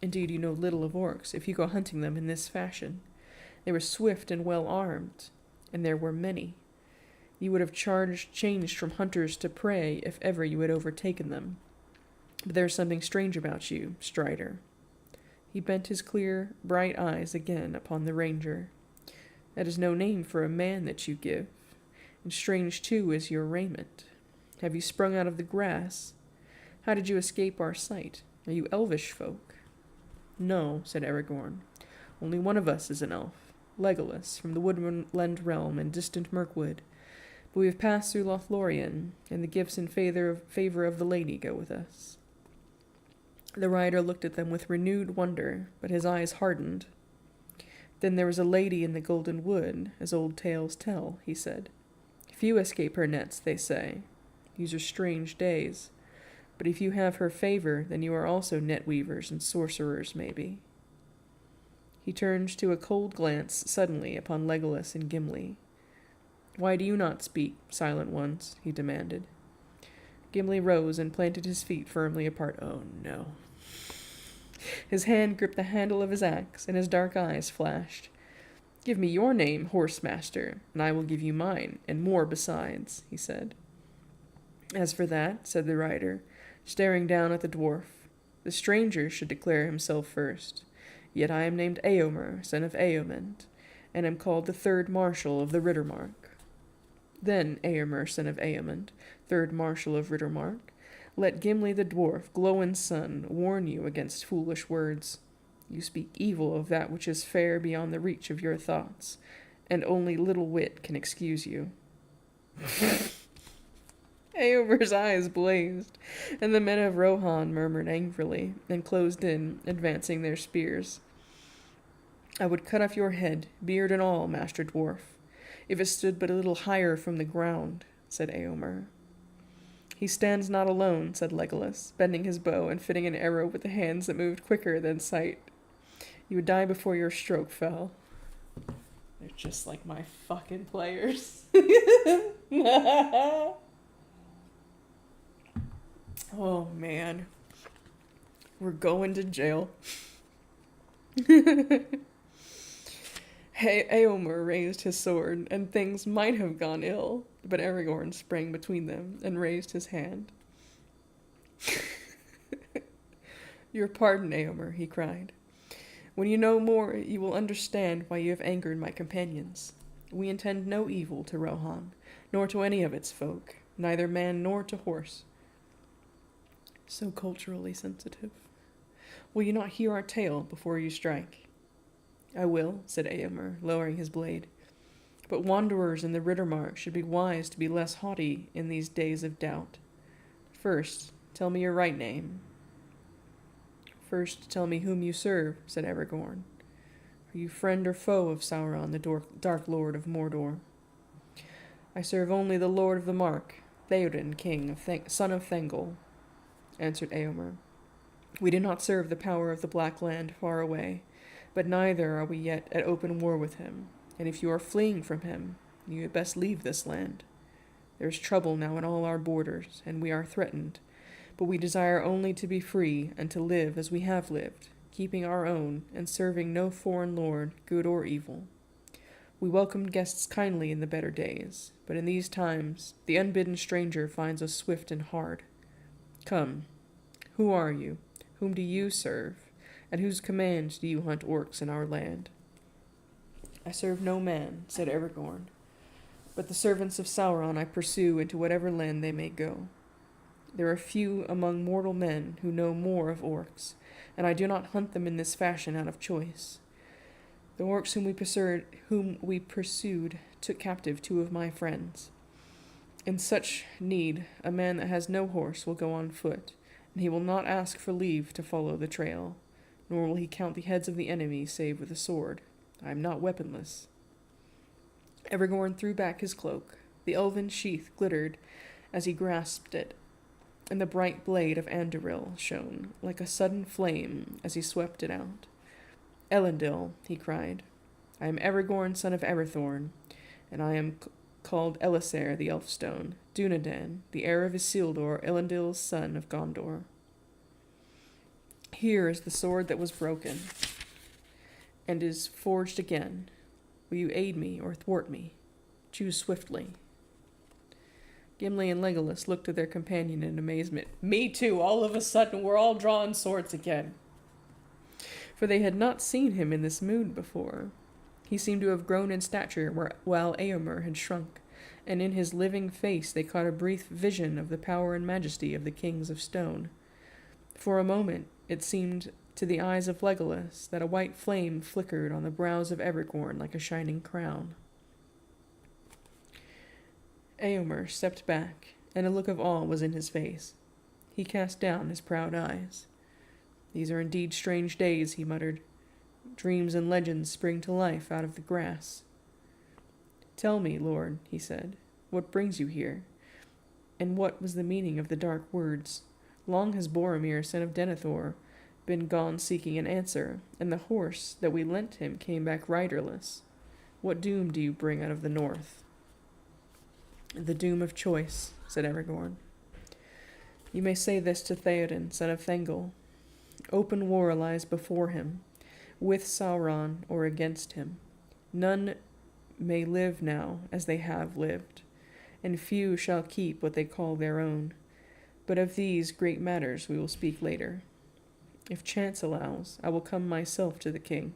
Indeed, you know little of orcs if you go hunting them in this fashion. They were swift and well armed, and there were many. You would have changed from hunters to prey if ever you had overtaken them. But there is something strange about you, Strider." He bent his clear, bright eyes again upon the ranger. "That is no name for a man that you give, and strange too is your raiment. Have you sprung out of the grass? How did you escape our sight? Are you elvish folk?" "No," said Aragorn. "Only one of us is an elf, Legolas, from the woodland realm in distant Mirkwood. But we have passed through Lothlorien, and the gifts in favor of the lady go with us." The rider looked at them with renewed wonder, but his eyes hardened. "Then there is a lady in the Golden Wood, as old tales tell," he said. "Few escape her nets, they say. These are strange days. But if you have her favor, then you are also net weavers and sorcerers, maybe." He turned to a cold glance suddenly upon Legolas and Gimli. "Why do you not speak, silent ones?" he demanded. Gimli rose and planted his feet firmly apart. Oh no. His hand gripped the handle of his axe, and his dark eyes flashed. "Give me your name, Horsemaster, and I will give you mine, and more besides," he said. "As for that," said the rider, staring down at the dwarf, "the stranger should declare himself first. Yet I am named Eomer, son of Eomund, and am called the third marshal of the Riddermark." "Then, Eomer, son of Eomund, third marshal of Riddermark, let Gimli the dwarf, Glóin's son, warn you against foolish words. You speak evil of that which is fair beyond the reach of your thoughts, and only little wit can excuse you." Eomer's eyes blazed, and the men of Rohan murmured angrily, and closed in, advancing their spears. "I would cut off your head, beard and all, Master Dwarf, if it stood but a little higher from the ground," said Eomer. "He stands not alone," said Legolas, bending his bow and fitting an arrow with the hands that moved quicker than sight. "You would die before your stroke fell." They're just like my fucking players. Oh, man. We're going to jail. Eomer raised his sword, and things might have gone ill, but Aragorn sprang between them and raised his hand. "Your pardon, Eomer," he cried. "When you know more, you will understand why you have angered my companions. We intend no evil to Rohan, nor to any of its folk, neither man nor to horse." So culturally sensitive. "Will you not hear our tale before you strike?" "I will," said Eomer, lowering his blade. "But wanderers in the Riddermark should be wise to be less haughty in these days of doubt. First, tell me your right name." "First, tell me whom you serve," said Aragorn. "Are you friend or foe of Sauron, the Dark Lord of Mordor?" "I serve only the Lord of the Mark, Theoden, son of Thengel," answered Eomer. "We do not serve the power of the Black Land far away, but neither are we yet at open war with him, and if you are fleeing from him, you had best leave this land. There is trouble now in all our borders, and we are threatened, but we desire only to be free and to live as we have lived, keeping our own and serving no foreign lord, good or evil. We welcomed guests kindly in the better days, but in these times the unbidden stranger finds us swift and hard. Come, who are you? Whom do you serve? At whose command do you hunt orcs in our land? I serve no man, said Aragorn, but the servants of Sauron I pursue into whatever land they may go. There are few among mortal men who know more of orcs, and I do not hunt them in this fashion out of choice. The orcs whom we pursued took captive 2 of my friends. In such need, a man that has no horse will go on foot, and he will not ask for leave to follow the trail, nor will he count the heads of the enemy save with a sword. I am not weaponless. Aragorn threw back his cloak. The elven sheath glittered as he grasped it, and the bright blade of Anduril shone like a sudden flame as he swept it out. Elendil, he cried, I am Aragorn, son of Arathorn, and I am called Elisar the Elfstone, Dunedain, the heir of Isildur, Elendil's son of Gondor. Here is the sword that was broken, and is forged again. Will you aid me or thwart me? Choose swiftly. Gimli and Legolas looked at their companion in amazement. Me too, all of a sudden we're all drawing swords again. For they had not seen him in this mood before. He seemed to have grown in stature while Éomer had shrunk, and in his living face they caught a brief vision of the power and majesty of the kings of stone. For a moment it seemed to the eyes of Legolas that a white flame flickered on the brows of Aragorn like a shining crown. Éomer stepped back, and a look of awe was in his face. He cast down his proud eyes. These are indeed strange days, he muttered. Dreams and legends spring to life out of the grass. Tell me, Lord, he said, what brings you here? And what was the meaning of the dark words? Long has Boromir, son of Denethor, been gone seeking an answer, and the horse that we lent him came back riderless. What doom do you bring out of the north? The doom of choice, said Aragorn. You may say this to Theoden, son of Thengel. Open war lies before him, with Sauron or against him. None may live now as they have lived, and few shall keep what they call their own. But of these great matters we will speak later. If chance allows, I will come myself to the king.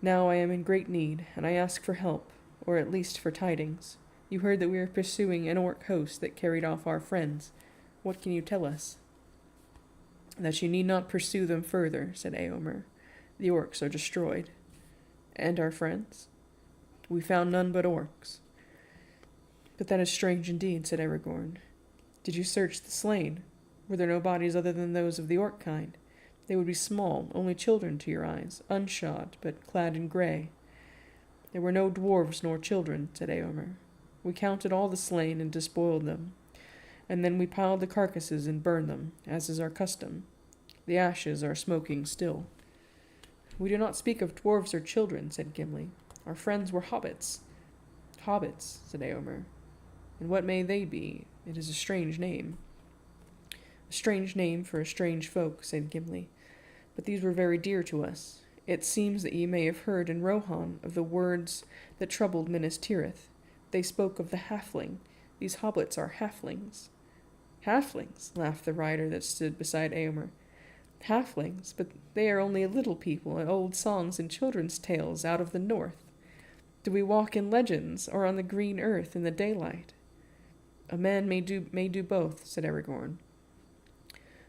Now I am in great need, and I ask for help, or at least for tidings. You heard that we are pursuing an orc host that carried off our friends. What can you tell us? That you need not pursue them further, said Éomer. The orcs are destroyed. And our friends? We found none but orcs. But that is strange indeed, said Aragorn. Did you search the slain? Were there no bodies other than those of the orc kind? They would be small, only children to your eyes, unshod, but clad in grey. There were no dwarves nor children, said Éomer. We counted all the slain and despoiled them, and then we piled the carcasses and burned them, as is our custom. The ashes are smoking still. We do not speak of dwarves or children, said Gimli. Our friends were hobbits. Hobbits, said Éomer. And what may they be? It is a strange name. A strange name for a strange folk, said Gimli. But these were very dear to us. It seems that ye may have heard in Rohan of the words that troubled Minas Tirith. They spoke of the halfling. These hobbits are halflings. Halflings, laughed the rider that stood beside Éomer. Halflings, but they are only a little people in old songs and children's tales out of the north. Do we walk in legends, or on the green earth in the daylight? A man may do both, said Aragorn.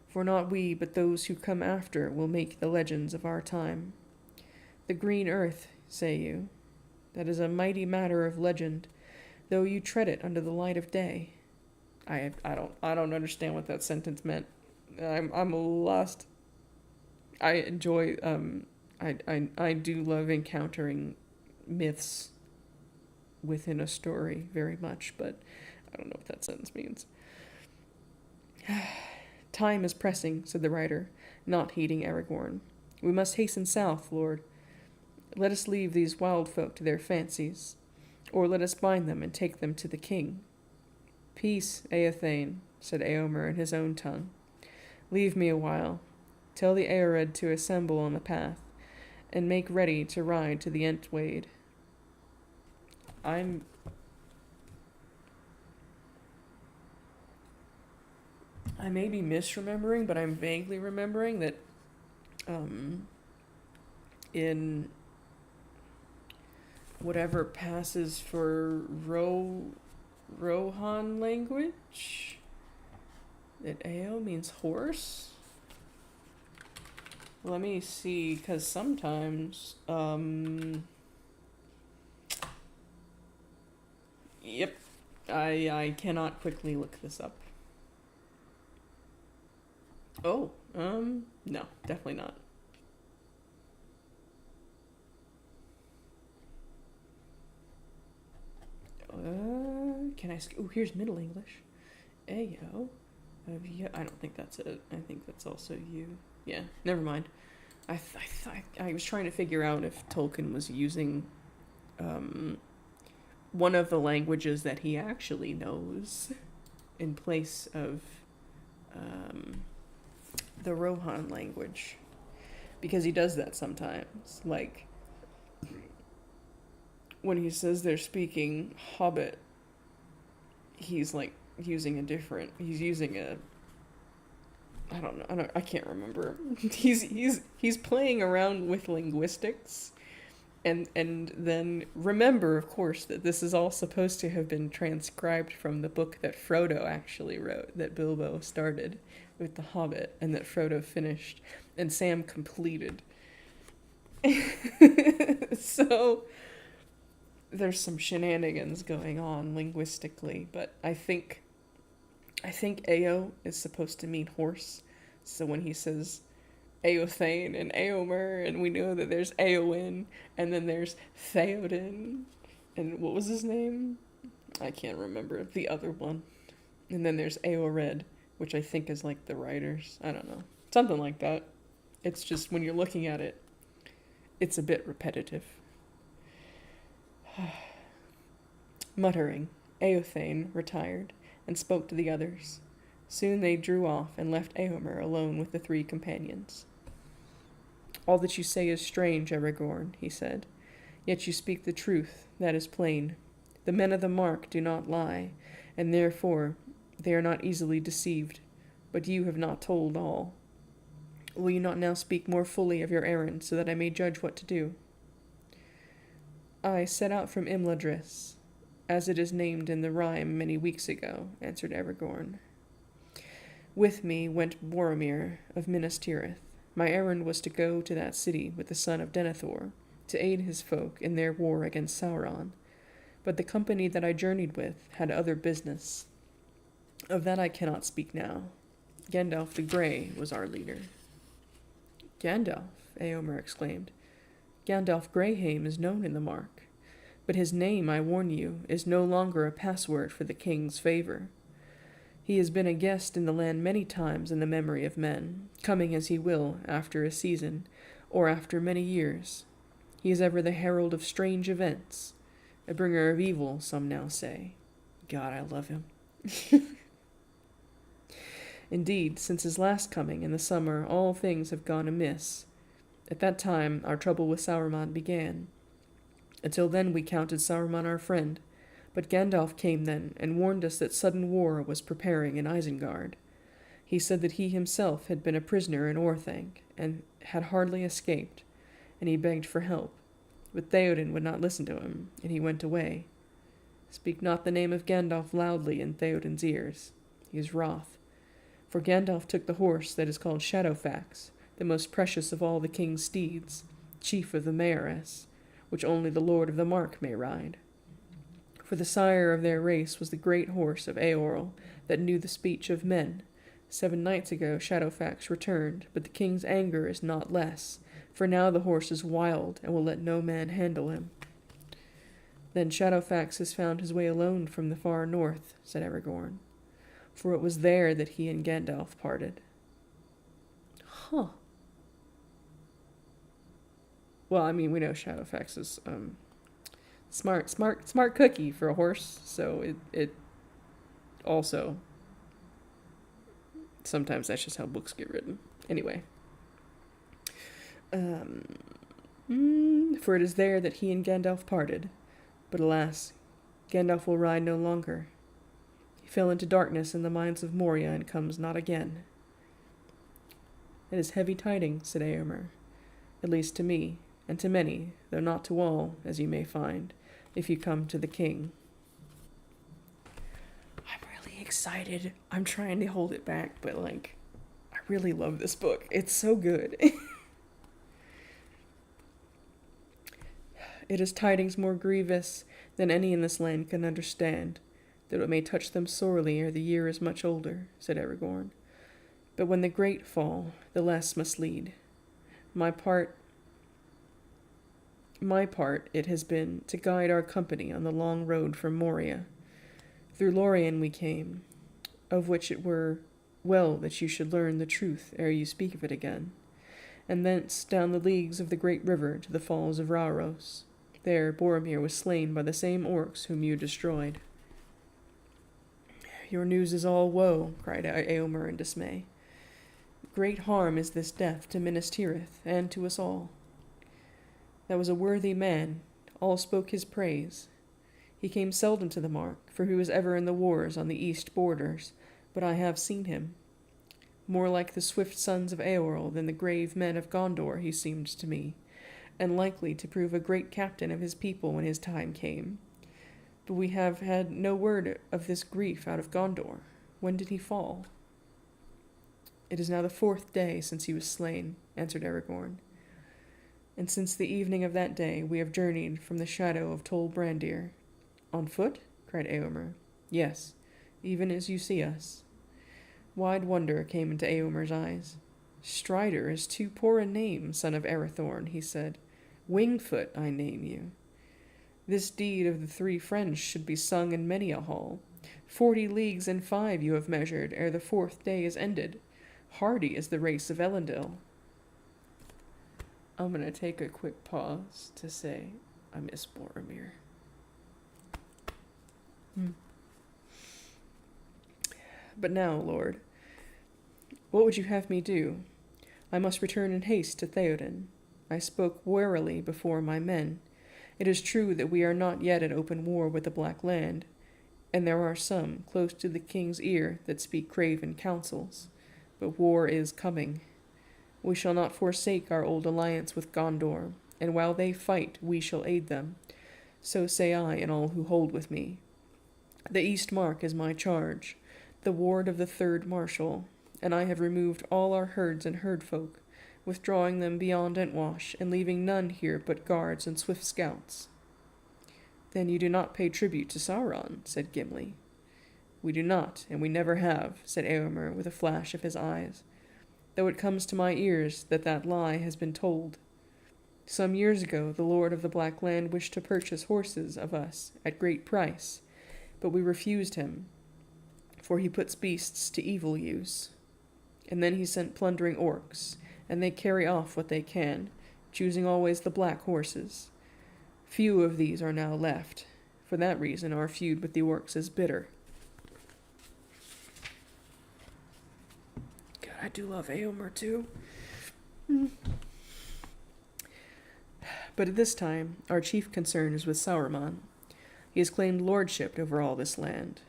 For not we, but those who come after, will make the legends of our time. The green earth, say you? That is a mighty matter of legend, though you tread it under the light of day. I don't understand what that sentence meant. I'm lost. I enjoy I do love encountering myths within a story very much, but I don't know what that sentence means. Time is pressing, said the rider, not heeding Aragorn. We must hasten south, Lord. Let us leave these wild folk to their fancies, or let us bind them and take them to the king. Peace, Eothane, said Éomer in his own tongue. Leave me a while. Tell the Eored to assemble on the path, and make ready to ride to the Entwade. I may be misremembering, but I'm vaguely remembering that in whatever passes for Rohan language, that Ao means horse. Let me see, because sometimes, yep, I cannot quickly look this up. Oh, no, definitely not. Can I? Oh, here's Middle English. Ao. I don't think that's it. I think that's also you. Yeah, never mind. I was trying to figure out if Tolkien was using one of the languages that he actually knows in place of the Rohan language, because he does that sometimes. Like when he says they're speaking Hobbit, he's like using a different. He's using a. I don't know. I can't remember. He's playing around with linguistics, and then remember, of course, that this is all supposed to have been transcribed from the book that Frodo actually wrote, that Bilbo started with The Hobbit, and that Frodo finished, and Sam completed. So there's some shenanigans going on linguistically, but I think Ao is supposed to mean horse. So when he says Eothane and Eomer, and we know that there's Eowyn, and then there's Theoden, and what was his name? I can't remember the other one. And then there's Eored, which I think is like the writers. I don't know. Something like that. It's just when you're looking at it, it's a bit repetitive. Muttering, Eothane retired and spoke to the others. Soon they drew off and left Eomer alone with the three companions. All that you say is strange, Aragorn, he said. Yet you speak the truth, that is plain. The men of the Mark do not lie, and therefore they are not easily deceived. But you have not told all. Will you not now speak more fully of your errand, so that I may judge what to do? I set out from Imladris, as it is named in the rhyme many weeks ago, answered Aragorn. With me went Boromir of Minas Tirith. My errand was to go to that city with the son of Denethor, to aid his folk in their war against Sauron. But the company that I journeyed with had other business. Of that I cannot speak now. Gandalf the Grey was our leader. Gandalf, Eomer exclaimed. Gandalf Greyhame is known in the Mark, but his name, I warn you, is no longer a password for the king's favor. He has been a guest in the land many times in the memory of men, coming as he will after a season, or after many years. He is ever the herald of strange events, a bringer of evil, some now say. God, I love him. Indeed, since his last coming in the summer, all things have gone amiss. At that time, our trouble with Sauron began. Until then, we counted Sauron our friend, but Gandalf came then and warned us that sudden war was preparing in Isengard. He said that he himself had been a prisoner in Orthanc and had hardly escaped, and he begged for help. But Theoden would not listen to him, and he went away. Speak not the name of Gandalf loudly in Theoden's ears. He is wroth. For Gandalf took the horse that is called Shadowfax, the most precious of all the king's steeds, chief of the Mayoress, which only the Lord of the Mark may ride. For the sire of their race was the great horse of Eorl, that knew the speech of men. 7 nights ago Shadowfax returned, but the king's anger is not less, for now the horse is wild, and will let no man handle him. Then Shadowfax has found his way alone from the far north, said Aragorn, for it was there that he and Gandalf parted. Huh. Well, I mean, we know Shadowfax is smart cookie for a horse, so it also, sometimes that's just how books get written. Anyway. For it is there that he and Gandalf parted. But alas, Gandalf will ride no longer. He He fell into darkness in the mines of Moria and comes not again. It is heavy tidings, said Eomer, at least to me, and to many, though not to all, as you may find, if you come to the king. I'm really excited. I'm trying to hold it back, but I really love this book. It's so good. It is tidings more grievous than any in this land can understand, that it may touch them sorely ere the year is much older, said Aragorn. But when the great fall, the less must lead. My part it has been to guide our company on the long road from Moria. Through Lorien we came, of which it were well that you should learn the truth ere you speak of it again, and thence down the leagues of the great river to the falls of Rauros. There Boromir was slain by the same orcs whom you destroyed. Your news is all woe, cried Eomer in dismay. Great harm is this death to Minas Tirith, and to us all. That was a worthy man, all spoke his praise. He came seldom to the mark, for he was ever in the wars on the east borders, but I have seen him. More like the swift sons of Eorl than the grave men of Gondor he seemed to me, and likely to prove a great captain of his people when his time came. But we have had no word of this grief out of Gondor. When did he fall? It is now the 4th day since he was slain, answered Aragorn. And since the evening of that day we have journeyed from the shadow of Tol Brandir. On foot? Cried Eomer. Yes, even as you see us. Wide wonder came into Eomer's eyes. Strider is too poor a name, son of Arathorn, he said. Wingfoot I name you. This deed of the 3 friends should be sung in many a hall. 40 leagues and 5 you have measured ere the 4th day is ended. Hardy is the race of Elendil. I'm going to take a quick pause to say I miss Boromir. But now, Lord, what would you have me do? I must return in haste to Theoden. I spoke warily before my men. It is true that we are not yet at open war with the Black Land, and there are some, close to the king's ear, that speak craven counsels. But war is coming. We shall not forsake our old alliance with Gondor, and while they fight, we shall aid them. So say I and all who hold with me. The East Mark is my charge, the ward of the 3rd Marshal, and I have removed all our herds and herdfolk, withdrawing them beyond Entwash, and leaving none here but guards and swift scouts. Then you do not pay tribute to Sauron, said Gimli. We do not, and we never have, said Eomer with a flash of his eyes, though it comes to my ears that lie has been told. Some years ago the Lord of the Black Land wished to purchase horses of us at great price, but we refused him, for he puts beasts to evil use. And then he sent plundering orcs, and they carry off what they can, choosing always the black horses. Few of these are now left. For that reason our feud with the orcs is bitter. God, I do love Eomer too. But at this time our chief concern is with Sauron. He has claimed lordship over all this land,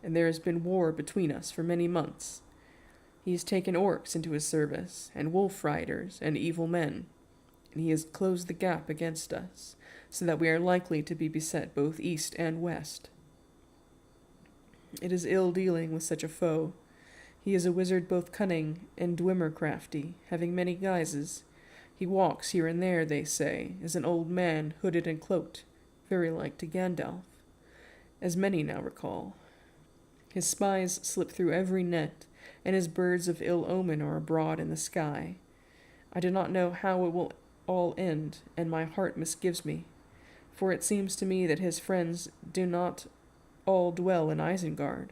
and there has been war between us for many months. He has taken orcs into his service, and wolf riders, and evil men, and he has closed the gap against us, so that we are likely to be beset both east and west. It is ill dealing with such a foe. He is a wizard both cunning and dwemer crafty, having many guises. He walks here and there, they say, as an old man hooded and cloaked, very like to Gandalf, as many now recall. His spies slip through every net, and his birds of ill omen are abroad in the sky. I do not know how it will all end, and my heart misgives me, for it seems to me that his friends do not all dwell in Isengard.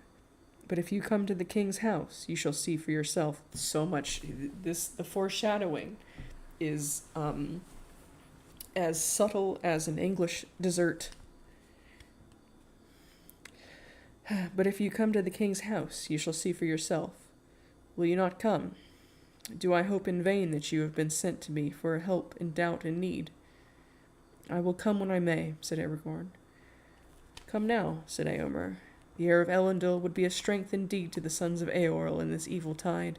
But if you come to the king's house, you shall see for yourself. So much, the foreshadowing is as subtle as an English dessert. But if you come to the king's house, you shall see for yourself. Will you not come? Do I hope in vain that you have been sent to me for help in doubt and need? I will come when I may, said Aragorn. Come now, said Eomer. The heir of Elendil would be a strength indeed to the sons of Eorl in this evil tide.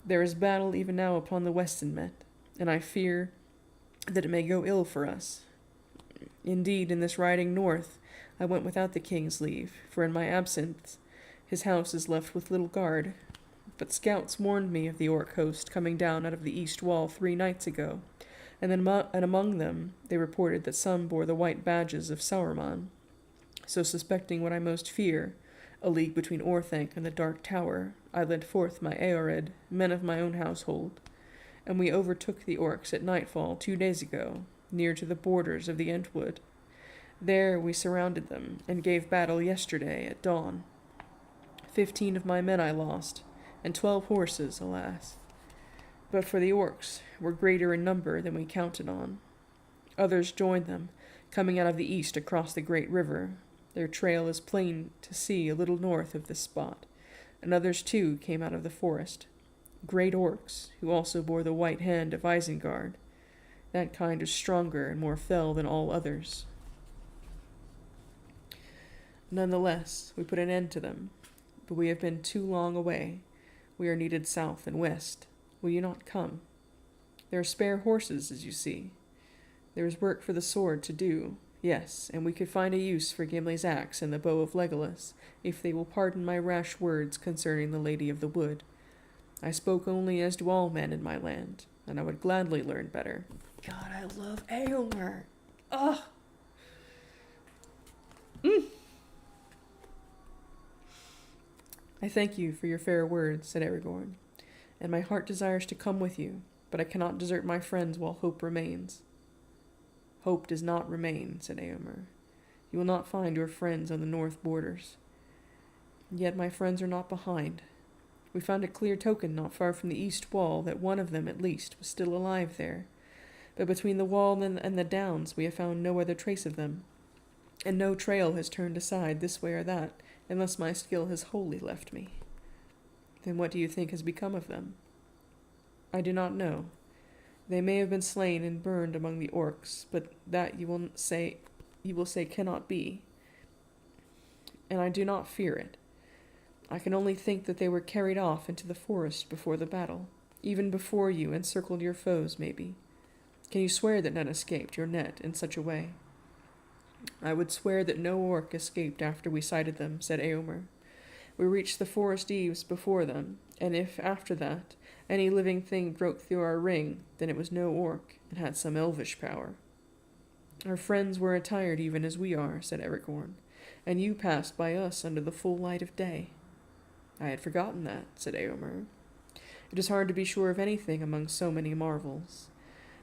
There is battle even now upon the Weston-met, and I fear that it may go ill for us. Indeed, in this riding north, I went without the king's leave, for in my absence his house is left with little guard. But scouts warned me of the orc host coming down out of the east wall 3 nights ago, and among them they reported that some bore the white badges of Sauron. So suspecting what I most fear, a league between Orthanc and the Dark Tower, I led forth my Eored, men of my own household, and we overtook the orcs at nightfall 2 days ago, near to the borders of the Entwood. There we surrounded them, and gave battle yesterday at dawn. 15 of my men I lost, and 12 horses, alas. But for the orcs were greater in number than we counted on. Others joined them, coming out of the east across the great river. Their trail is plain to see a little north of this spot, and others too came out of the forest. Great orcs, who also bore the white hand of Isengard. That kind is stronger and more fell than all others. Nonetheless, we put an end to them, but we have been too long away. We are needed south and west. Will you not come? There are spare horses, as you see. There is work for the sword to do, yes, and we could find a use for Gimli's axe and the bow of Legolas, if they will pardon my rash words concerning the Lady of the Wood. I spoke only as do all men in my land, and I would gladly learn better. God, I love Eomer. Ugh. I thank you for your fair words, said Aragorn, and my heart desires to come with you, but I cannot desert my friends while hope remains. Hope does not remain, said Eomer. You will not find your friends on the north borders. Yet my friends are not behind. We found a clear token not far from the east wall that one of them, at least, was still alive there. But between the wall and the downs we have found no other trace of them, and no trail has turned aside this way or that, unless my skill has wholly left me. Then what do you think has become of them? I do not know. They may have been slain and burned among the orcs, but that you will say cannot be. And I do not fear it. I can only think that they were carried off into the forest before the battle, even before you encircled your foes, maybe. Can you swear that none escaped your net in such a way? I would swear that no orc escaped after we sighted them, said Eomer. We reached the forest eaves before them, and if, after that, any living thing broke through our ring, then it was no orc, and had some elvish power. Our friends were attired even as we are, said Aragorn, and you passed by us under the full light of day. I had forgotten that, said Eomer. It is hard to be sure of anything among so many marvels.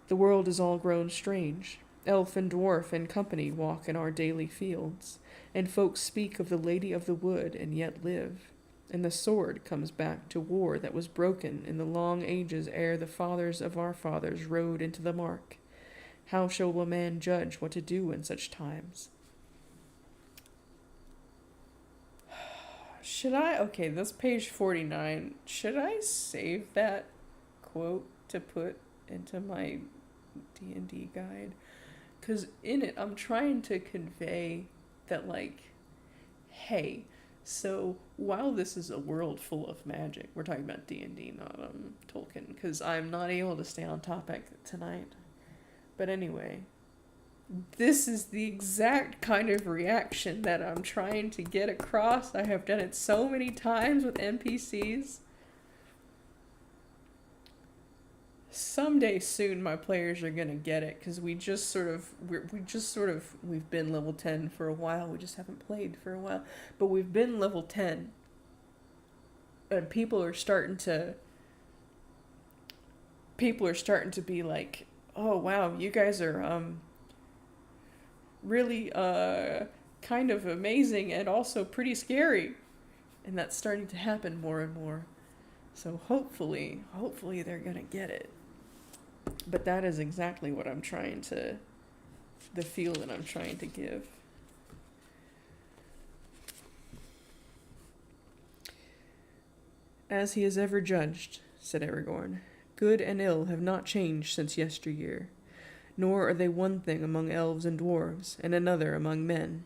The world is all grown strange. Elf and dwarf and company walk in our daily fields, and folks speak of the Lady of the Wood and yet live, and the sword comes back to war that was broken in the long ages ere the fathers of our fathers rode into the mark. How shall a man judge what to do in such times? Okay, this page 49, should I save that quote to put into my D&D guide? Because in it, I'm trying to convey that, like, hey, so while this is a world full of magic, we're talking about D&D, not Tolkien, because I'm not able to stay on topic tonight. But anyway, this is the exact kind of reaction that I'm trying to get across. I have done it so many times with NPCs. Someday soon my players are gonna get it, because we've been level 10 for a while. We just haven't played for a while, but we've been level 10, and people are starting to be like, oh wow, you guys are really kind of amazing and also pretty scary, and that's starting to happen more and more. So hopefully they're gonna get it. But that is exactly what the feel that I'm trying to give. As he has ever judged, said Aragorn, good and ill have not changed since yesteryear, nor are they one thing among elves and dwarves, and another among men.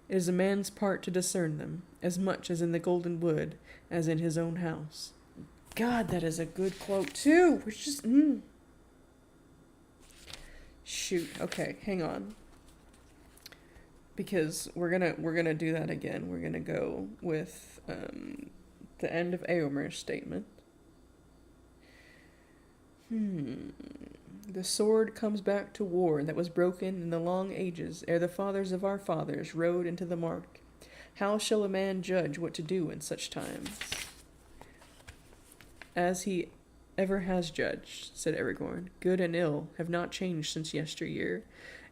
It is a man's part to discern them, as much as in the golden wood, as in his own house. God, that is a good quote, too. We're just, Shoot. Okay, hang on. Because we're gonna do that again. We're gonna go with the end of Eomer's statement. The sword comes back to war that was broken in the long ages ere the fathers of our fathers rode into the mark. How shall a man judge what to do in such times? As he ever has judged, said Aragorn. Good and ill have not changed since yesteryear,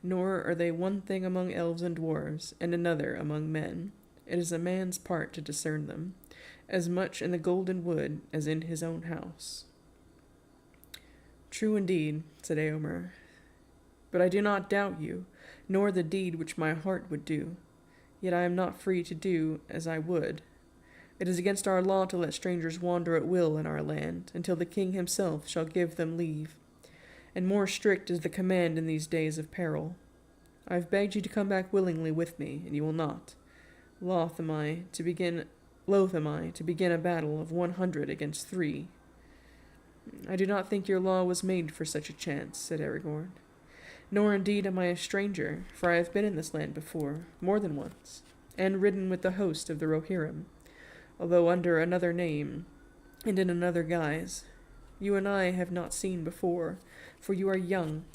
nor are they one thing among elves and dwarves, and another among men. It is a man's part to discern them, as much in the golden wood as in his own house. True indeed, said Eomer, but I do not doubt you, nor the deed which my heart would do. Yet I am not free to do as I would. It is against our law to let strangers wander at will in our land, until the king himself shall give them leave. And more strict is the command in these days of peril. I have begged you to come back willingly with me, and you will not. Loath am I to begin a battle of 100 against 3. I do not think your law was made for such a chance, said Aragorn. Nor indeed am I a stranger, for I have been in this land before, more than once, and ridden with the host of the Rohirrim, although under another name and in another guise. You and I have not seen before, for you are young,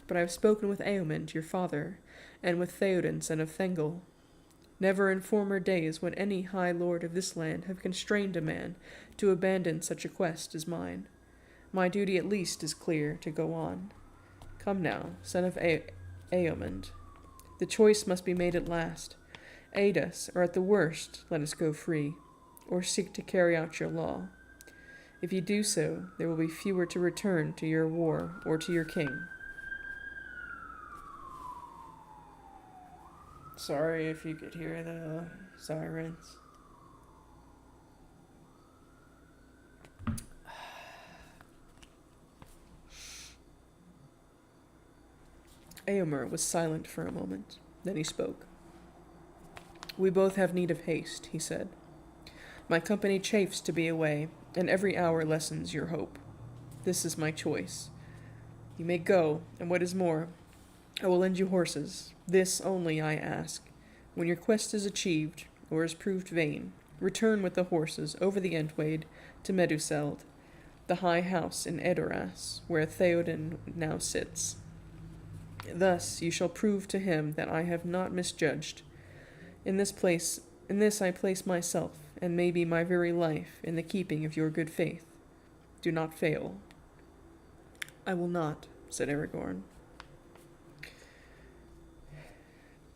but I have spoken with Eomen, your father, and with Theoden, son of Thengel. Never in former days would any high lord of this land have constrained a man to abandon such a quest as mine. My duty at least is clear to go on. Come now, son of Eomen. The choice must be made at last. Aid us, or at the worst, let us go free, or seek to carry out your law. If you do so, there will be fewer to return to your war or to your king. Sorry if you could hear the sirens. Eomer was silent for a moment. Then he spoke. We both have need of haste, he said. My company chafes to be away, and every hour lessens your hope. This is my choice. You may go, and what is more, I will lend you horses. This only I ask. When your quest is achieved, or is proved vain, return with the horses over the Entwade to Meduseld, the high house in Edoras, where Theoden now sits. Thus you shall prove to him that I have not misjudged. In this I place myself, and maybe my very life, in the keeping of your good faith. Do not fail. I will not, said Aragorn.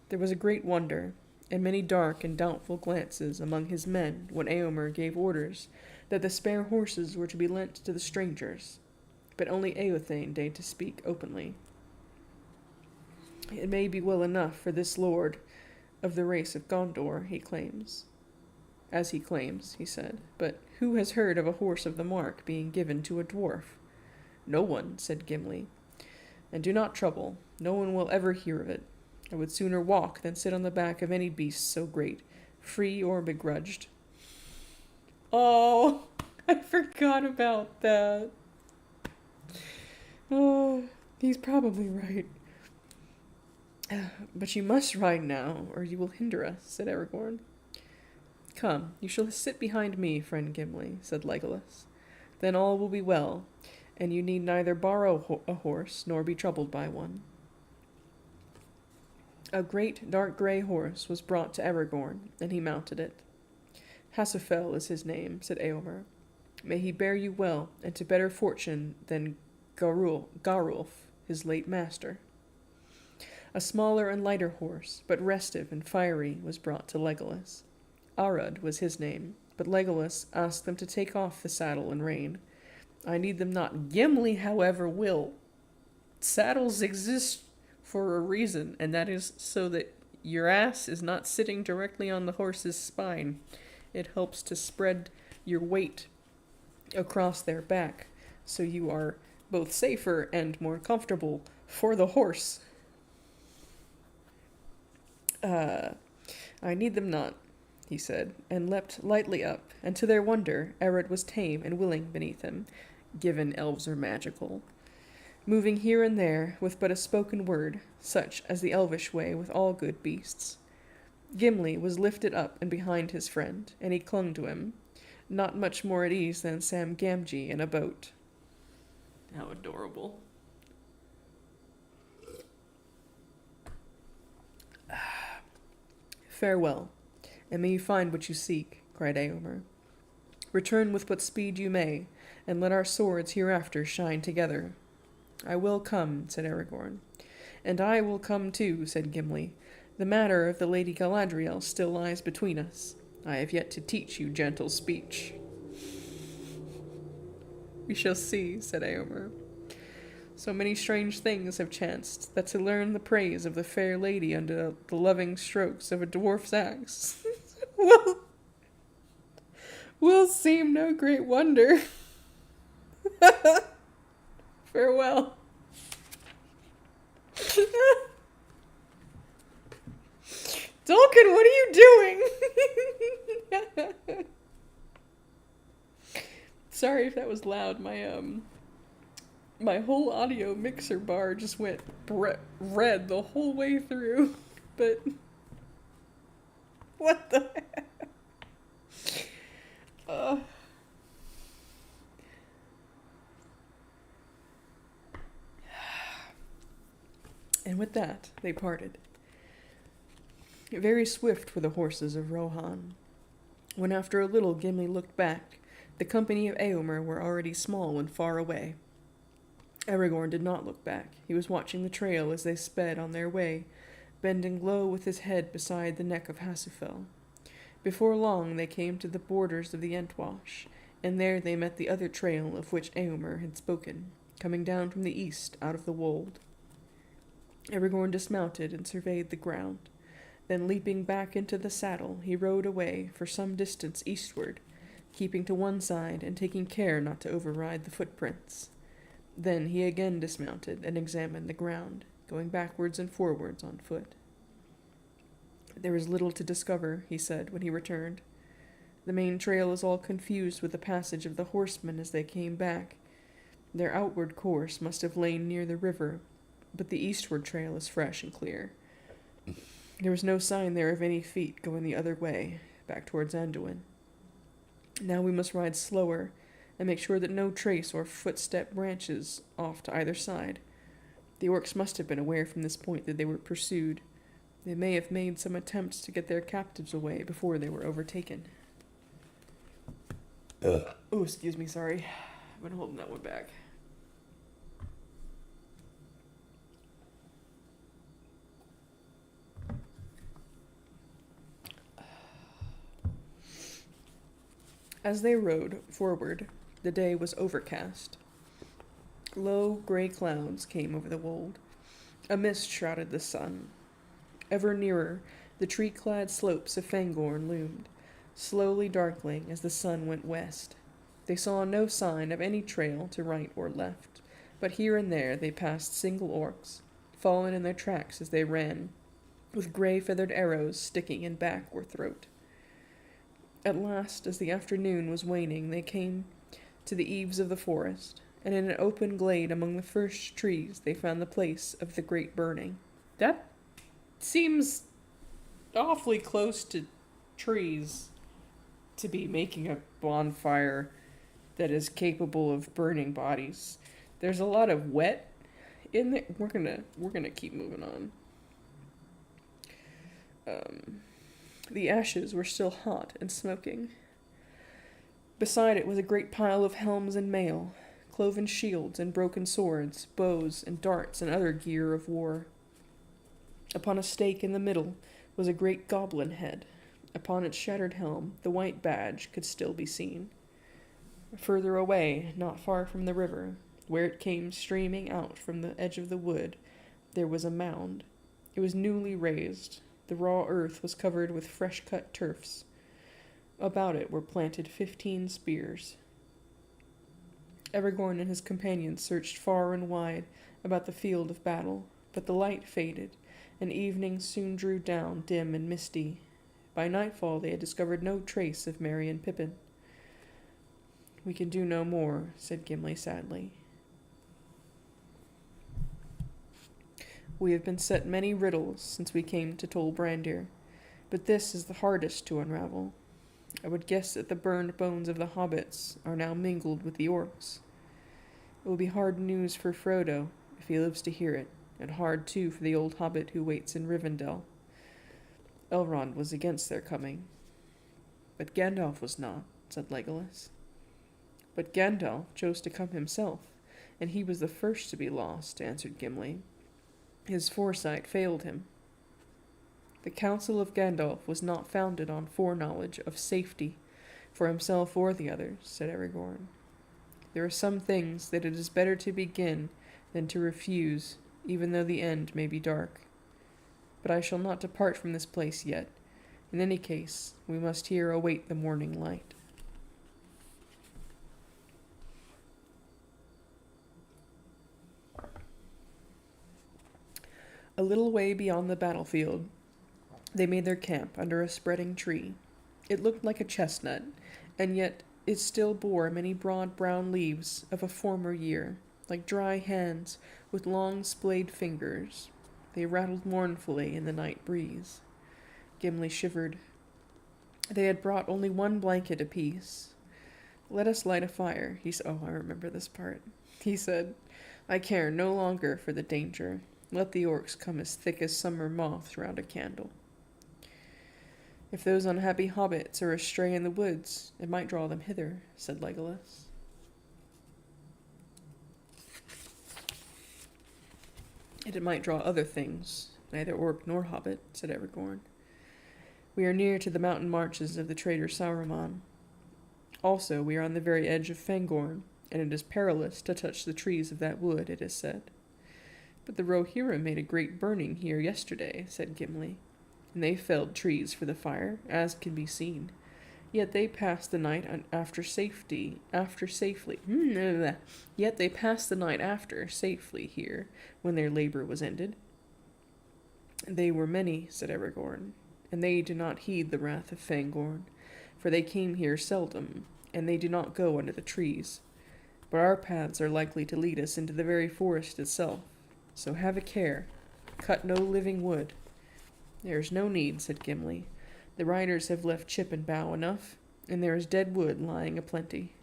There was a great wonder, and many dark and doubtful glances among his men when Eomer gave orders that the spare horses were to be lent to the strangers, but only Eothane deigned to speak openly. It may be well enough for this lord of the race of Gondor, he claims, he said, but who has heard of a horse of the mark being given to a dwarf? No one, said Gimli. And do not trouble, no one will ever hear of it. I would sooner walk than sit on the back of any beast so great, free or begrudged. Oh, I forgot about that. Oh, he's probably right. But you must ride now, or you will hinder us, said Aragorn. Come, you shall sit behind me, friend Gimli, said Legolas. Then all will be well, and you need neither borrow a horse nor be troubled by one. A great dark grey horse was brought to Aragorn, and he mounted it. Hasufel is his name, said Eomer. May he bear you well, and to better fortune than Garulf, his late master. A smaller and lighter horse, but restive and fiery, was brought to Legolas. Arud was his name, but Legolas asked them to take off the saddle and rein. I need them not. Gimli, however, will. Saddles exist for a reason, and that is so that your ass is not sitting directly on the horse's spine. It helps to spread your weight across their back, so you are both safer and more comfortable for the horse. I need them not, he said, and leapt lightly up, and to their wonder, Ered was tame and willing beneath him, given elves are magical, moving here and there with but a spoken word, such as the elvish way with all good beasts. Gimli was lifted up and behind his friend, and he clung to him, not much more at ease than Sam Gamgee in a boat. How adorable. Farewell, and may you find what you seek, cried Éomer. Return with what speed you may, and let our swords hereafter shine together. I will come, said Aragorn. And I will come too, said Gimli. The matter of the Lady Galadriel still lies between us. I have yet to teach you gentle speech. We shall see, said Éomer. So many strange things have chanced, that to learn the praise of the fair lady under the loving strokes of a dwarf's axe will seem no great wonder. Farewell. Tolkien, what are you doing? Sorry if that was loud. My whole audio mixer bar just went red the whole way through. But what the heck? And with that, they parted. Very swift were the horses of Rohan. When after a little Gimli looked back, the company of Éomer were already small and far away. Aragorn did not look back. He was watching the trail as they sped on their way, bending low with his head beside the neck of Hasufel. Before long they came to the borders of the Entwash, and there they met the other trail of which Éomer had spoken, coming down from the east out of the wold. Aragorn dismounted and surveyed the ground. Then leaping back into the saddle, he rode away for some distance eastward, keeping to one side and taking care not to override the footprints. Then he again dismounted and examined the ground, going backwards and forwards on foot. There is little to discover, he said when he returned. The main trail is all confused with the passage of the horsemen as they came back. Their outward course must have lain near the river, but the eastward trail is fresh and clear. There was no sign there of any feet going the other way, back towards Anduin. Now we must ride slower, and make sure that no trace or footstep branches off to either side. The orcs must have been aware from this point that they were pursued. They may have made some attempts to get their captives away before they were overtaken. Oh, excuse me, sorry. I've been holding that one back. As they rode forward, the day was overcast. Low gray clouds came over the wold. A mist shrouded the sun. Ever nearer, the tree-clad slopes of Fangorn loomed, slowly darkling as the sun went west. They saw no sign of any trail to right or left, but here and there they passed single orcs, fallen in their tracks as they ran, with gray-feathered arrows sticking in back or throat. At last, as the afternoon was waning, they came to the eaves of the forest, and in an open glade among the first trees they found the place of the great burning. That seems awfully close to trees to be making a bonfire that is capable of burning bodies. There's a lot of wet in there. We're gonna keep moving on. The ashes were still hot and smoking. Beside it was a great pile of helms and mail, cloven shields and broken swords, bows and darts and other gear of war. Upon a stake in the middle was a great goblin head. Upon its shattered helm, the white badge could still be seen. Further away, not far from the river, where it came streaming out from the edge of the wood, there was a mound. It was newly raised. The raw earth was covered with fresh-cut turfs. About it were planted 15 spears. Aragorn and his companions searched far and wide about the field of battle, but the light faded, and evening soon drew down dim and misty, By nightfall they had discovered no trace of Merry and Pippin. "We can do no more," said Gimli sadly. "We have been set many riddles since we came to Tol Brandir, but this is the hardest to unravel. I would guess that the burned bones of the hobbits are now mingled with the orcs. It will be hard news for Frodo, if he lives to hear it, and hard, too, for the old hobbit who waits in Rivendell. Elrond was against their coming." "But Gandalf was not," said Legolas. "But Gandalf chose to come himself, and he was the first to be lost," answered Gimli. "His foresight failed him." "The counsel of Gandalf was not founded on foreknowledge of safety for himself or the others," said Aragorn. "There are some things that it is better to begin than to refuse, even though the end may be dark. But I shall not depart from this place yet. In any case, we must here await the morning light." A little way beyond the battlefield, they made their camp under a spreading tree. It looked like a chestnut, and yet it still bore many broad brown leaves of a former year, like dry hands with long splayed fingers. They rattled mournfully in the night breeze. Gimli shivered. They had brought only one blanket apiece. "Let us light a fire," he said. Oh, I remember this part. He said, "I care no longer for the danger. Let the orcs come as thick as summer moths round a candle." "If those unhappy hobbits are astray in the woods, it might draw them hither," said Legolas. "And it might draw other things, neither orc nor hobbit," said Aragorn. "We are near to the mountain marches of the traitor Sauron. Also, we are on the very edge of Fangorn, and it is perilous to touch the trees of that wood, it is said." "But the Rohirrim made a great burning here yesterday," said Gimli, "and they felled trees for the fire, as can be seen. Yet they passed the night safely here, when their labor was ended." "They were many," said Aragorn, "and they do not heed the wrath of Fangorn, for they came here seldom, and they do not go under the trees. But our paths are likely to lead us into the very forest itself, so have a care. Cut no living wood." "There is no need," said Gimli. "The riders have left chip and bough enough, and there is dead wood lying aplenty."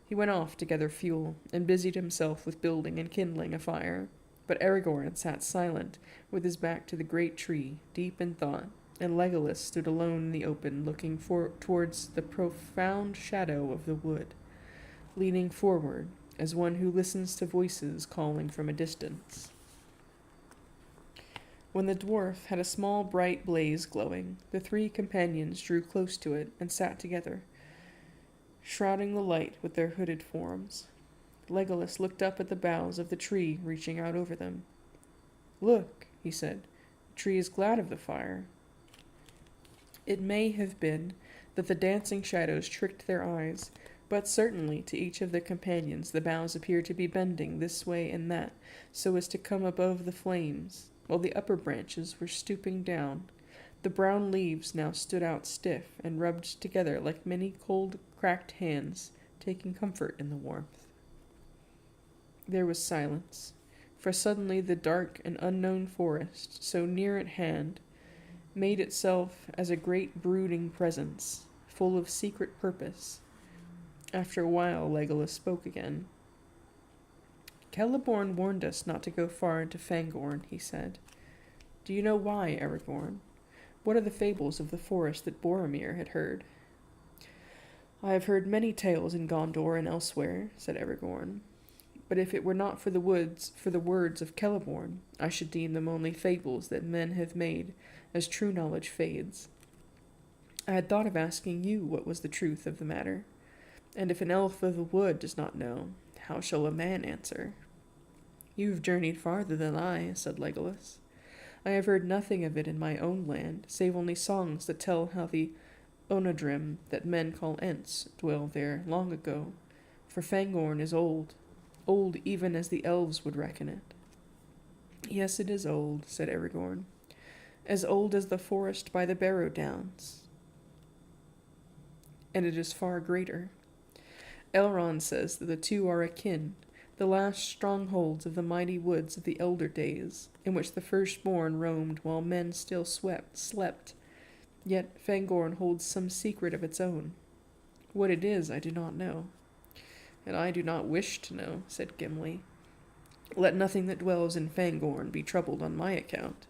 He went off to gather fuel, and busied himself with building and kindling a fire. But Aragorn sat silent, with his back to the great tree, deep in thought, and Legolas stood alone in the open, looking towards the profound shadow of the wood, leaning forward, as one who listens to voices calling from a distance. When the dwarf had a small bright blaze glowing, the three companions drew close to it and sat together, shrouding the light with their hooded forms. Legolas looked up at the boughs of the tree reaching out over them. "Look," he said, "the tree is glad of the fire." It may have been that the dancing shadows tricked their eyes, but certainly to each of their companions the boughs appeared to be bending this way and that, so as to come above the flames, while the upper branches were stooping down. The brown leaves now stood out stiff and rubbed together like many cold, cracked hands, taking comfort in the warmth. There was silence, for suddenly the dark and unknown forest, so near at hand, made itself as a great brooding presence, full of secret purpose. After a while, Legolas spoke again. "Celeborn warned us not to go far into Fangorn," he said. "Do you know why, Aragorn? What are the fables of the forest that Boromir had heard?" "I have heard many tales in Gondor and elsewhere," said Aragorn. "But if it were not for the words of Celeborn, I should deem them only fables that men have made, as true knowledge fades. I had thought of asking you what was the truth of the matter. And if an elf of the wood does not know, how shall a man answer?" "You have journeyed farther than I," said Legolas. "I have heard nothing of it in my own land, save only songs that tell how the Onodrim, that men call Ents, dwell there long ago. For Fangorn is old even as the elves would reckon it." "Yes, it is old," said Aragorn. as old as the forest by the Barrow Downs, and it is far greater. Elrond says that the two are akin, the last strongholds of the mighty woods of the elder days, in which the firstborn roamed while men still slept. Yet Fangorn holds some secret of its own. What it is, I do not know. And I do not wish to know, said Gimli. Let nothing that dwells in Fangorn be troubled on my account.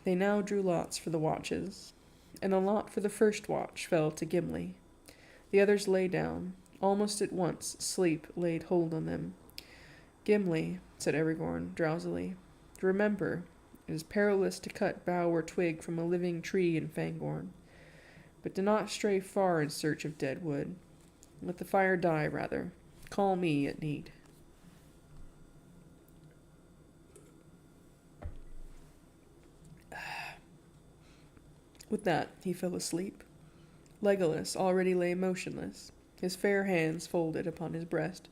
They now drew lots for the watches, and the lot for the first watch fell to Gimli. The others lay down. Almost at once sleep laid hold on them. Gimli, said Aragorn drowsily, remember, it is perilous to cut bough or twig from a living tree in Fangorn, but do not stray far in search of dead wood. Let the fire die, rather. Call me at need. With that, he fell asleep. Legolas already lay motionless, his fair hands folded upon his breast,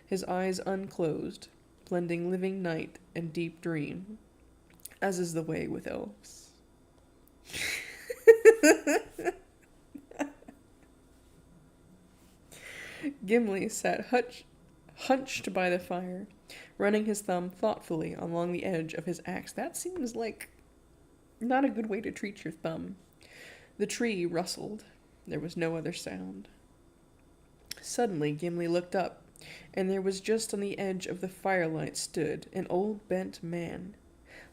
his eyes unclosed, blending living night and deep dream, as is the way with elves. Gimli sat hunched by the fire, running his thumb thoughtfully along the edge of his axe. That seems like not a good way to treat your thumb. The tree rustled. There was no other sound. Suddenly Gimli looked up, and there was just on the edge of the firelight stood an old bent man,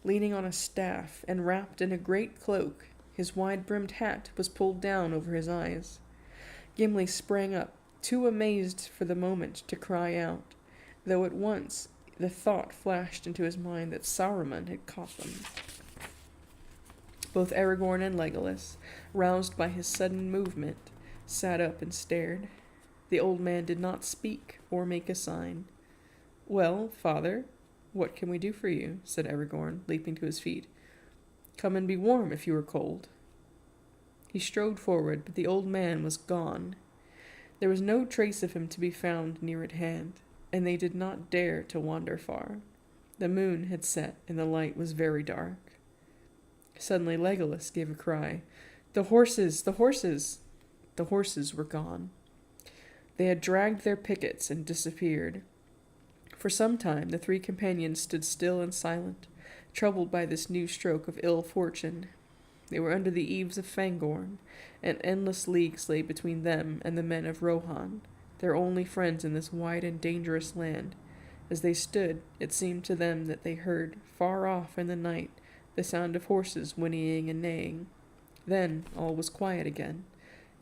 leaning on a staff and wrapped in a great cloak. His wide-brimmed hat was pulled down over his eyes. Gimli sprang up, too amazed for the moment to cry out, though at once the thought flashed into his mind that Saruman had caught them. Both Aragorn and Legolas, roused by his sudden movement, sat up and stared. The old man did not speak or make a sign. "Well, father, what can we do for you?" said Aragorn, leaping to his feet. "Come and be warm if you are cold." He strode forward, but the old man was gone. There was no trace of him to be found near at hand, and they did not dare to wander far. The moon had set, and the light was very dark. Suddenly Legolas gave a cry. "The horses! The horses!" The horses were gone. They had dragged their pickets and disappeared. For some time the three companions stood still and silent, troubled by this new stroke of ill fortune. They were under the eaves of Fangorn, and endless leagues lay between them and the men of Rohan, their only friends in this wide and dangerous land. As they stood, it seemed to them that they heard, far off in the night, the sound of horses whinnying and neighing. Then all was quiet again,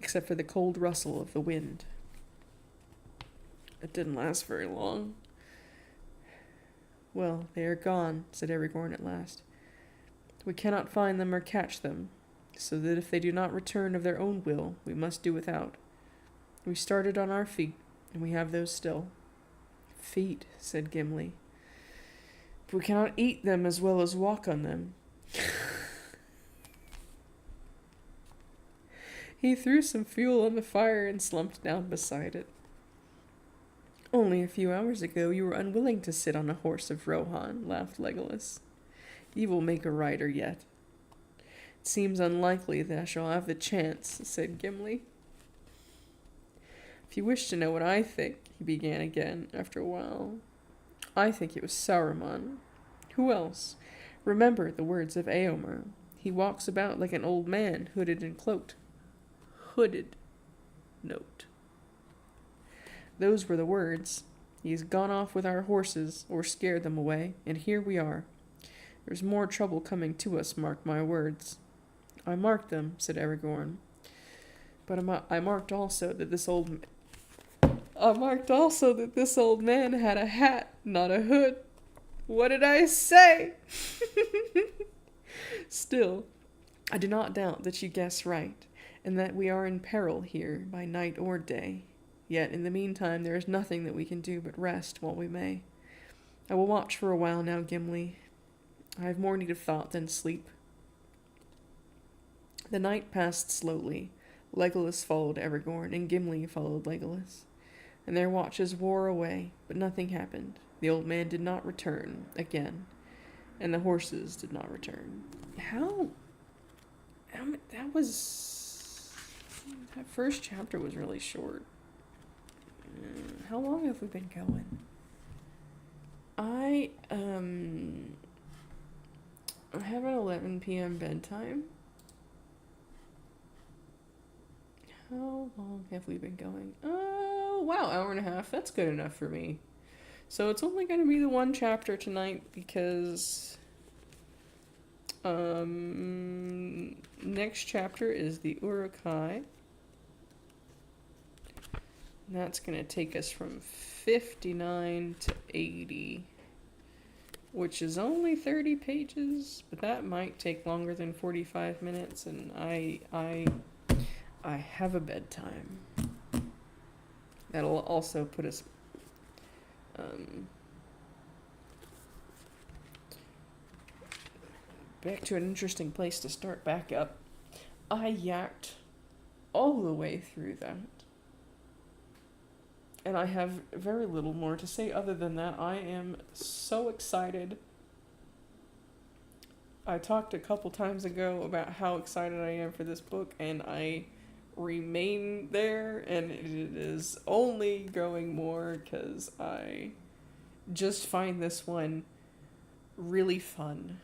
except for the cold rustle of the wind. It didn't last very long. "Well, they are gone," said Aragorn at last. "We cannot find them or catch them, so that if they do not return of their own will, we must do without. We started on our feet, and we have those still." "Feet," said Gimli. "But we cannot eat them as well as walk on them." He threw some fuel on the fire and slumped down beside it. "Only a few hours ago you were unwilling to sit on a horse of Rohan," laughed Legolas. "You will make a rider yet." "It seems unlikely that I shall have the chance," said Gimli. "If you wish to know what I think," he began again after a while, "I think it was Saruman. Who else? Remember the words of Éomer. He walks about like an old man, hooded and cloaked." Hooded. Note. Those were the words. He has gone off with our horses, or scared them away, and here we are. There's more trouble coming to us, mark my words. "I marked them," said Aragorn. "But I marked also that this old man had a hat, not a hood. What did I say?" "Still, I do not doubt that you guess right, and that we are in peril here by night or day. Yet in the meantime there is nothing that we can do but rest while we may. I will watch for a while now, Gimli. I have more need of thought than sleep." The night passed slowly. Legolas followed Aragorn, and Gimli followed Legolas. And their watches wore away, but nothing happened. The old man did not return again. and the horses did not return. That was... That first chapter was really short. How long have we been going? I have an 11 p.m. bedtime. How long have we been going? Oh, wow, hour and a half. That's good enough for me. So it's only going to be the one chapter tonight because next chapter is the Urukai. And that's going to take us from 59 to 80, which is only 30 pages, but that might take longer than 45 minutes, and I have a bedtime. That'll also put us back to an interesting place to start back up. I yacked all the way through that. And I have very little more to say other than that. I am so excited. I talked a couple times ago about how excited I am for this book, and I remain there, and it is only growing more because I just find this one really fun.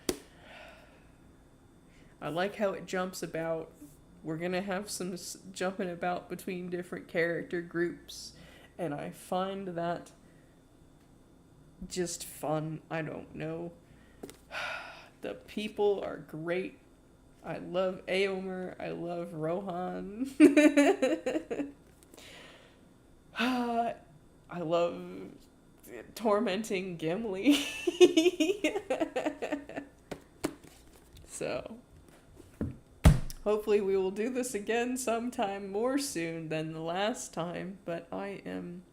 I like how it jumps about. We're going to have some jumping about between different character groups, and I find that just fun. I don't know. The people are great. I love Aomer. I love Rohan. I love tormenting Gimli. So, hopefully we will do this again sometime more soon than the last time, but I am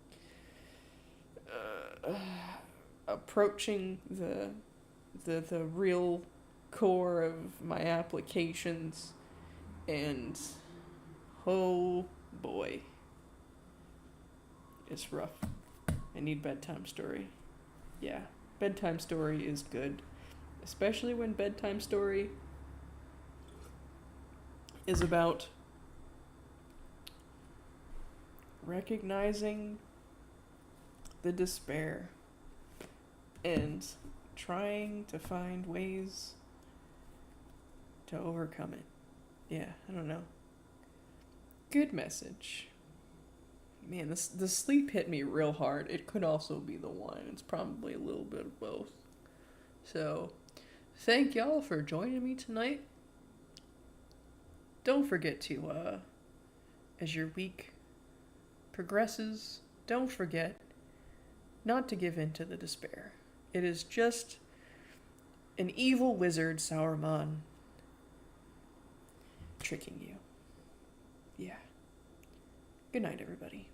approaching the real core of my applications, and oh boy, it's rough. I need bedtime story. Yeah, bedtime story is good, especially when bedtime story is about recognizing the despair and trying to find ways to overcome it. Yeah, I don't know. Good message. Man, the sleep hit me real hard. It could also be the wine. It's probably a little bit of both. So, thank y'all for joining me tonight. Don't forget to, as your week progresses, don't forget not to give in to the despair. It is just an evil wizard, Sauron, tricking you. Yeah. Good night, everybody.